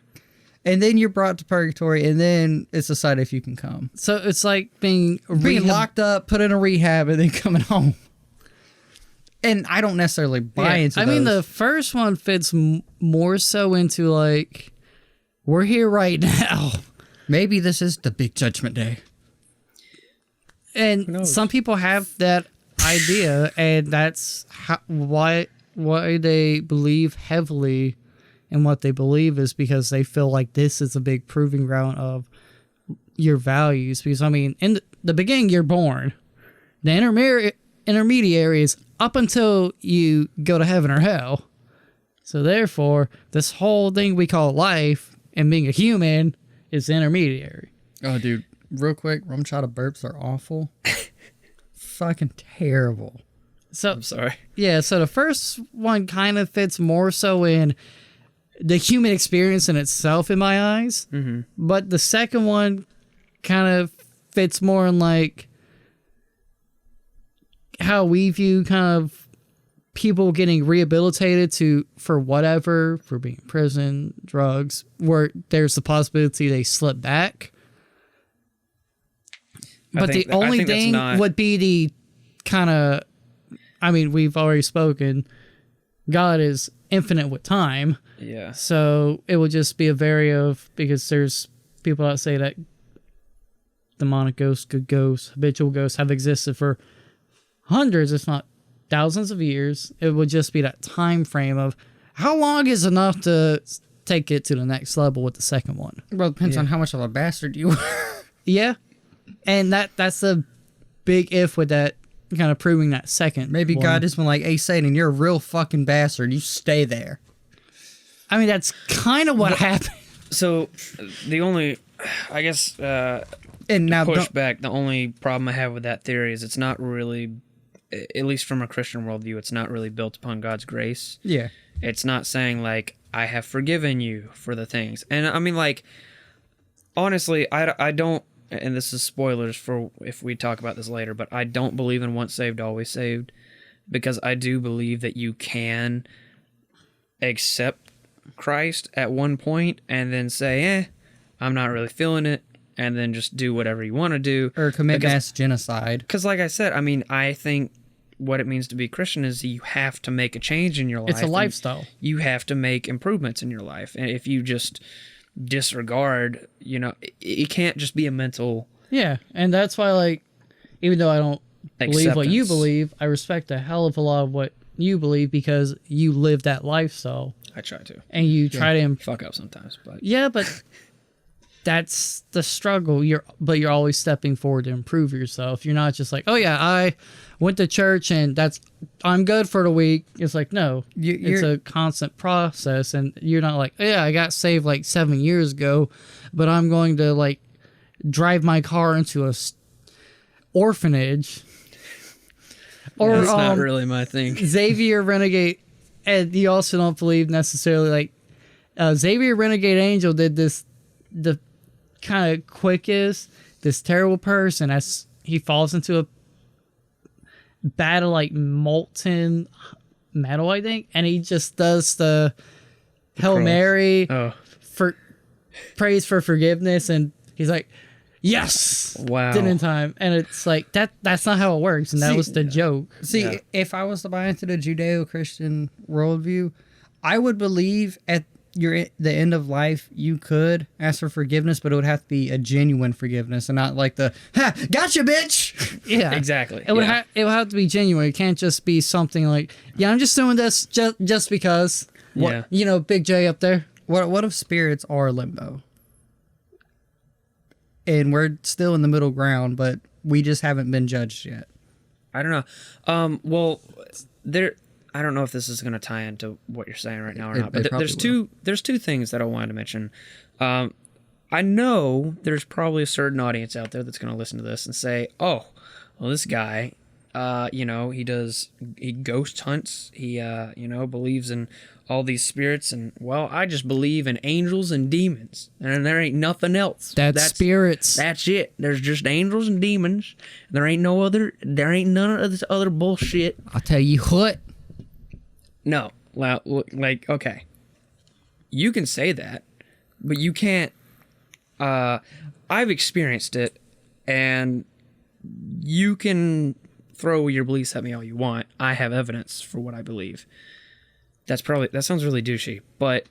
and then you're brought to purgatory, and then it's decided if you can come. So it's like being Locked up, put in a rehab, and then coming home. And I don't necessarily buy into those. I mean, the first one fits more so into like, we're here right now. Maybe this is the big judgment day. And some people have that idea, and that's why they believe heavily in what they believe, is because they feel like this is a big proving ground of your values. Because, I mean, in the beginning, you're born. The intermediary is up until you go to heaven or hell. So, therefore, this whole thing we call life and being a human is the intermediary. Oh, dude. Real quick, rum chata burps are awful. Fucking terrible. So I'm sorry. Yeah, so the first one kind of fits more so in the human experience in itself in my eyes. Mm-hmm. But the second one kind of fits more in like how we view kind of people getting rehabilitated for whatever, for being in prison, drugs, where there's the possibility they slip back. But the only thing would be the kind of, I mean, we've already spoken, God is infinite with time. Yeah. So it would just be a because there's people that say that demonic ghosts, good ghosts, habitual ghosts have existed for hundreds, if not thousands of years. It would just be that time frame of how long is enough to take it to the next level with the second one. Well, it depends on how much of a bastard you are. Yeah. And that's a big if with that kind of proving that second. Maybe one. God has been like, hey, Satan, you're a real fucking bastard. You stay there. I mean, that's kind of what happened. So the only, I guess, And now push back, the only problem I have with that theory is it's not really, at least from a Christian worldview, it's not really built upon God's grace. Yeah. It's not saying, like, I have forgiven you for the things. And I mean, like, honestly, I don't, and this is spoilers for if we talk about this later, but I don't believe in once saved, always saved, because I do believe that you can accept Christ at one point and then say, I'm not really feeling it, and then just do whatever you want to do. Or commit mass genocide. Because like I said, I mean, I think what it means to be Christian is you have to make a change in your life. It's a lifestyle. You have to make improvements in your life. And if you just disregard, it can't just be a mental. Yeah, and that's why, like, even though I don't believe what you acceptance. believe, I respect a hell of a lot of what you believe because you live that lifestyle. I try to. And you try to Fuck up sometimes, but yeah, but that's the struggle. You're always stepping forward to improve yourself. You're not just like, oh yeah, I went to church and I'm good for the week. It's like, no, it's a constant process, and you're not like, yeah, I got saved like 7 years ago, but I'm going to like drive my car into a orphanage. Or that's not really my thing. Xavier Renegade, and you also don't believe necessarily like Xavier Renegade Angel did the kind of quickest, this terrible person as he falls into a battle like molten metal, I think, and he just does the Hail Mary for praise for forgiveness, and he's like, yes, wow, did in time, and it's like that's not how it works, and that was the joke. See, if I was to buy into the Judeo-Christian worldview, I would believe at the end of life you could ask for forgiveness, but it would have to be a genuine forgiveness and not like the "ha, gotcha, bitch." Yeah, exactly. It would have to be genuine. It can't just be something like, yeah, I'm just doing this just because. Yeah. Big J up there. What if spirits are limbo? And we're still in the middle ground, but we just haven't been judged yet. I don't know. Well, I don't know if this is going to tie into what you're saying right now or not, but there's two things that I wanted to mention. I know there's probably a certain audience out there that's going to listen to this and say, "Oh, well, this guy, he ghost hunts. He, believes in all these spirits, and well, I just believe in angels and demons, and there ain't nothing else. That's spirits. That's it. There's just angels and demons. There ain't none of this other bullshit." I'll tell you what. No, like, okay, you can say that, but you can't. I've experienced it, and you can throw your beliefs at me all you want. I have evidence for what I believe. That sounds really douchey, but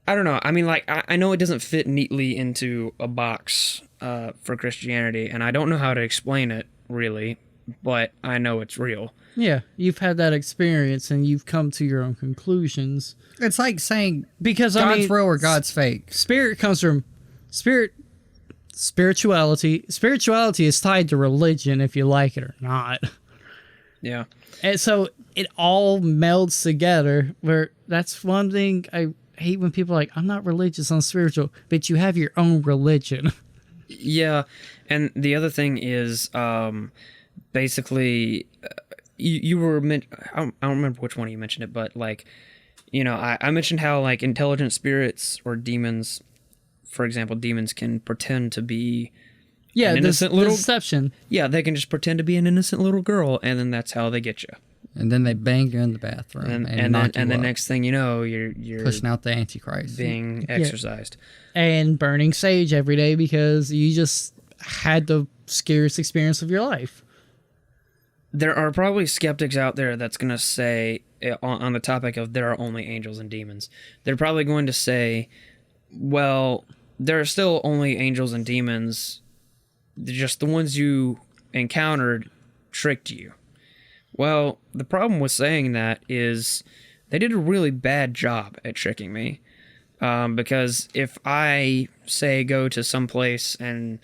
I don't know. I mean, like, I know it doesn't fit neatly into a box for Christianity, and I don't know how to explain it, really, but I know it's real. Yeah, you've had that experience, and you've come to your own conclusions. It's like saying Because, God's real or God's fake. Spirit comes from... Spirituality. Spirituality is tied to religion, if you like it or not. Yeah. And so it all melds together, where that's one thing I hate when people are like, I'm not religious, I'm spiritual, but you have your own religion. Yeah, and the other thing is, basically, you were I don't remember which one you mentioned it, but like, you know, I mentioned how like intelligent spirits or demons, for example, demons can pretend to be Yeah, an innocent little deception. Yeah, they can just pretend to be an innocent little girl, and then that's how they get you. And then they bang you in the bathroom and the next thing you know, you're pushing out the Antichrist, being exorcised. And burning sage every day because you just had the scariest experience of your life. There are probably skeptics out there that's going to say, on the topic of there are only angels and demons, they're probably going to say, well, there are still only angels and demons. Just the ones you encountered tricked you. Well, the problem with saying that is they did a really bad job at tricking me. Because if I, say, go to some place and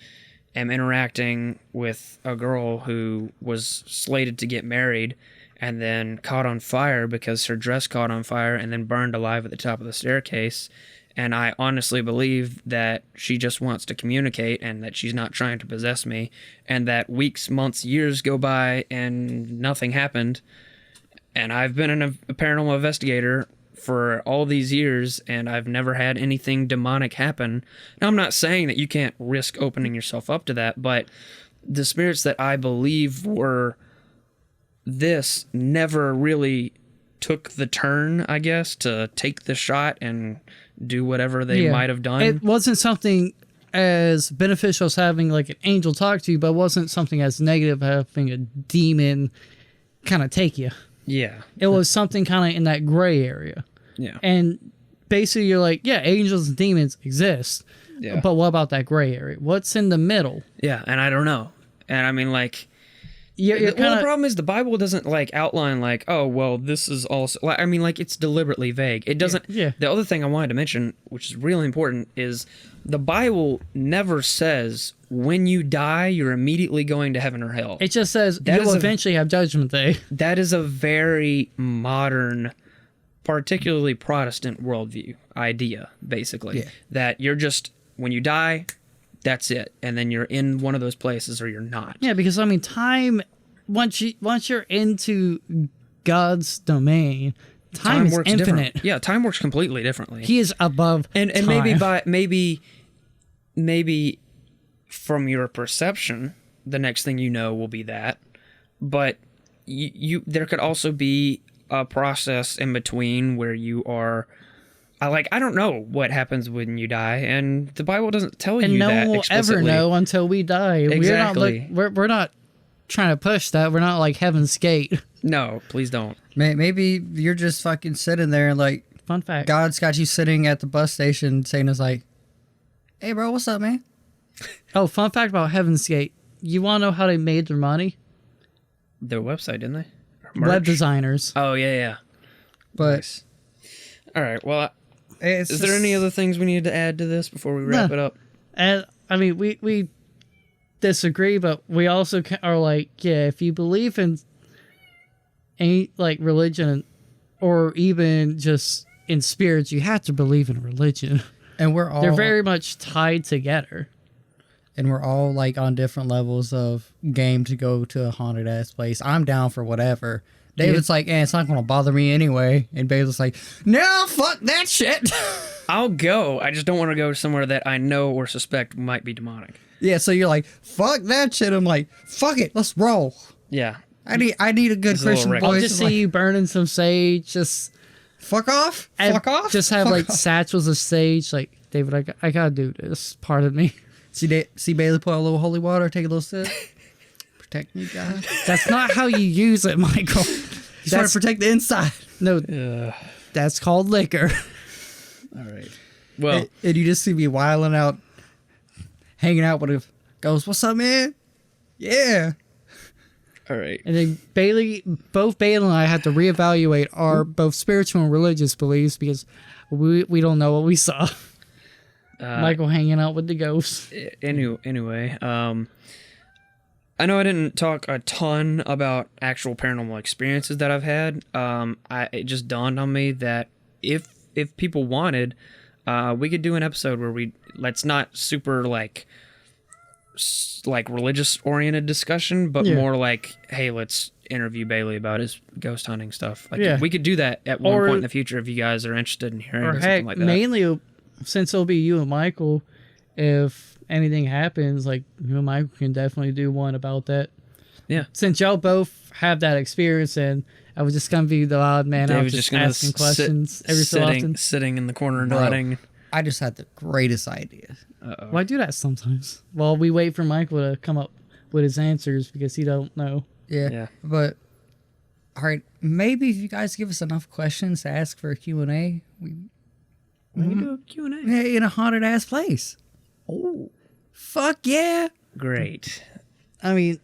am interacting with a girl who was slated to get married and then caught on fire because her dress caught on fire and then burned alive at the top of the staircase, and I honestly believe that she just wants to communicate and that she's not trying to possess me, and that weeks, months, years go by and nothing happened, and I've been a paranormal investigator for all these years, and I've never had anything demonic happen. Now, I'm not saying that you can't risk opening yourself up to that, but the spirits that I believe were this never really took the turn, I guess, to take the shot and do whatever they might have done. It wasn't something as beneficial as having like an angel talk to you, but it wasn't something as negative having a demon kind of take you. Yeah. It was something kind of in that gray area. Yeah. And basically you're like, yeah, angels and demons exist. Yeah. But what about that gray area? What's in the middle? Yeah, and I don't know. And I mean, like, You're well, the problem is the Bible doesn't like outline like, oh, well, this is also. Like, I mean, like, it's deliberately vague. It doesn't. Yeah. The other thing I wanted to mention, which is really important, is the Bible never says when you die you're immediately going to heaven or hell. It just says That you'll is eventually have judgment day. That is a very modern, particularly Protestant worldview idea, basically. Yeah. That you're just when you die, that's it, and then you're in one of those places or you're not. Yeah, because I mean, time once you're into God's domain, time is works infinite. different. Yeah, time works completely differently. He is above and time. maybe from your perception, the next thing you know will be that. But you there could also be a process in between where you are. I don't know what happens when you die, and the Bible doesn't tell and you no that one will ever explicitly. know until we die. Exactly. We're not trying to push that. We're not like Heaven's Gate. No, please don't. Maybe you're just fucking sitting there and like Fun fact. God's got you sitting at the bus station saying it's like, hey bro, what's up, man? Oh, fun fact about Heaven's Gate. You want to know how they made their money? Their website, didn't they? Web Merch? designers. Oh, yeah. But Nice. All right, well, it's is there any other things we need to add to this before we wrap it up? And I mean, we disagree, but we also are like, yeah, if you believe in any like religion or even just in spirits, you have to believe in religion. And we're all They're very much tied together. and we're all like on different levels of game to go to a haunted ass place. I'm down for whatever. David's like, it's not gonna bother me anyway. And Bailey's like, no, fuck that shit. I'll go. I just don't want to go somewhere that I know or suspect might be demonic. Yeah, so you're like, fuck that shit. I'm like, fuck it, let's roll. Yeah. I need a good It's a little Christian wreck. I'll voice. just I'm see you burning some sage, just Fuck off. And Fuck off. Just have Fuck like off. satchels of sage. Like, David, I gotta do this. Part of me. See Bailey pour a little holy water, take a little sip. Protect me, God. That's not how you use it, Michael. Just want to protect the inside. No, that's called liquor. All right. Well, And you just see me wilding out, hanging out with a goes, "What's up, man? Yeah." all right. And then both Bailey and I had to reevaluate our both spiritual and religious beliefs because we don't know what we saw. Michael hanging out with the ghosts. Anyway, I know I didn't talk a ton about actual paranormal experiences that I've had. It just dawned on me that if people wanted, we could do an episode where let's not super like religious oriented discussion, but more like, hey, let's interview Bailey about his ghost hunting stuff. Like, we could do that at one point in the future if you guys are interested in hearing something heck, like that. mainly since it'll be you and Michael, if anything happens, like you and Michael can definitely do one about that. Yeah. Since y'all both have that experience, and I was just gonna be the odd man out, just asking questions every so often. Sitting in the corner Bro, nodding. I just had the greatest idea. Well, I do that sometimes. Well, we wait for Michael to come up with his answers because he don't know. Yeah. But all right, maybe if you guys give us enough questions to ask for a Q&A, we can do a Q&A. in a haunted ass place. Oh, Fuck yeah. great. I mean,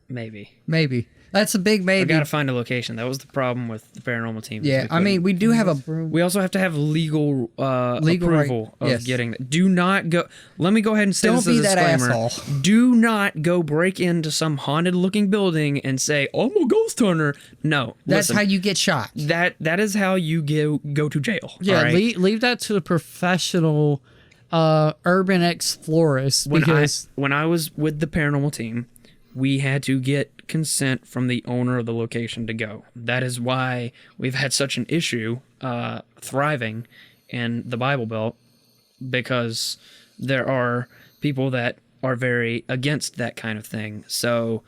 Maybe. That's a big I maybe. gotta find a location. That was the problem with the paranormal team. Yeah, I mean, we do have a we also have to have legal approval of yes. getting that. Do not go. Let me go ahead and say Don't this as be a that disclaimer. asshole. Do not go break into some haunted looking building and say, "I'm a ghost hunter." No, That's listen, how you get shot. that is how you go to jail. yeah, all right? leave that to the professional urban explorers because when I was with the paranormal team, we had to get consent from the owner of the location to go. That is why we've had such an issue thriving in the Bible Belt, because there are people that are very against that kind of thing. So,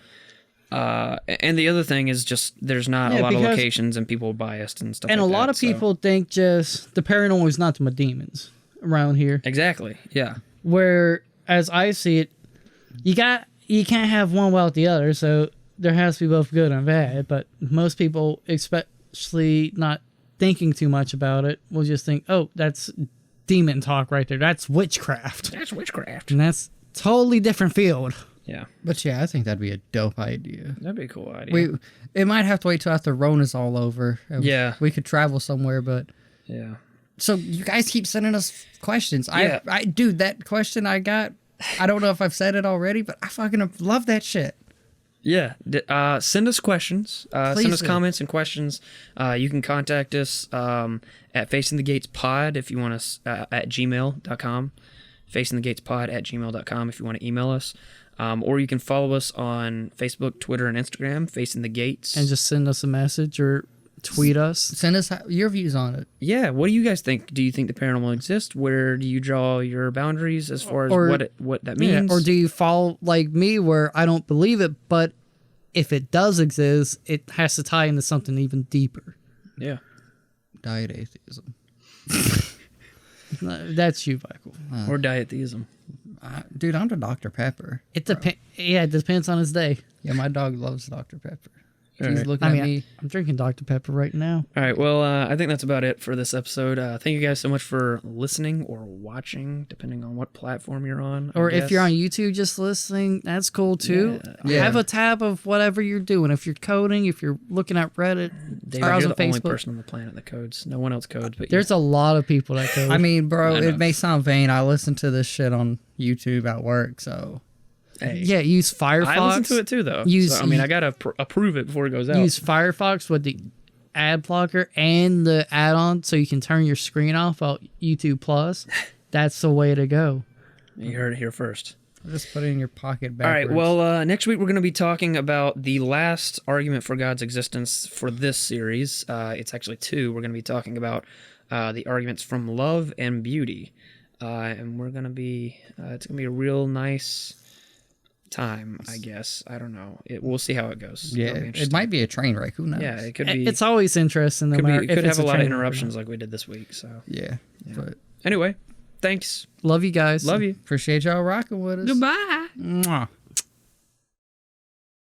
and the other thing is just there's not a lot of locations and people are biased and stuff and like a that. lot of people think just the paranormal is nothing but demons around here. Exactly, yeah. Where, as I see it, you can't have one without the other, so there has to be both good and bad. But most people, especially not thinking too much about it, will just think, "Oh, that's demon talk right there. That's witchcraft." That's witchcraft. And that's totally different field. Yeah, But yeah, I think that'd be a dope idea. that'd be a cool idea. It might have to wait till after Rona's all over. Yeah. We could travel somewhere, but yeah. so you guys keep sending us questions. Yeah. I dude, that question I got, I don't know if I've said it already, but I fucking love that shit. Yeah, send us questions. Send us do. comments and questions. You can contact us at facingthegatespod if you want us at gmail.com. Facingthegatespod at gmail.com if you want to email us. Or you can follow us on Facebook, Twitter, and Instagram, Facing the Gates. And just send us a message or tweet us. Send us your views on it. Yeah, what do you guys think? Do you think the paranormal exists? Where do you draw your boundaries as far as what that means? Or do you fall like me where I don't believe it, but if it does exist, it has to tie into something even deeper? Yeah. Diet atheism. That's you, Michael. Or diatheism. Dude, I'm the Dr. Pepper. It depends. Yeah, it depends on his day. Yeah, my dog loves Dr. Pepper. She's Alright. looking I at mean, me. I'm drinking Dr. Pepper right now. All right, well, I think that's about it for this episode. Thank you guys so much for listening or watching, depending on what platform you're on. I Or if guess. you're on YouTube just listening, that's cool too. Yeah. Have a tab of whatever you're doing. If you're coding, if you're looking at Reddit, David, browsing you're the only Facebook. person on the planet that codes. No one else codes, but There's a lot of people that code. I mean, bro, I know. it may sound vain. I listen to this shit on YouTube at work, so hey, yeah, use Firefox. I listen to it too, though. Use- So, I mean, I gotta approve it before it goes out. Use Firefox with the ad blocker and the add-on so you can turn your screen off out YouTube Plus. That's the way to go. You heard it here first. just put it in your pocket All right. backwards. Well, next week we're going to be talking about the last argument for God's existence for this series. It's actually two. We're going to be talking about the arguments from love and beauty, and we're going to be. It's going to be a real nice, time, I guess. I don't know. We'll see how it goes. Yeah, It'll be it interesting. might be a train wreck. Who knows? Yeah, it could be. It's always interesting. No could matter be, it if could it's have a lot of train wreck or interruptions not. like we did this week. So Yeah. But anyway, thanks. Love you guys. Love you. appreciate y'all rocking with us. Goodbye. Mwah.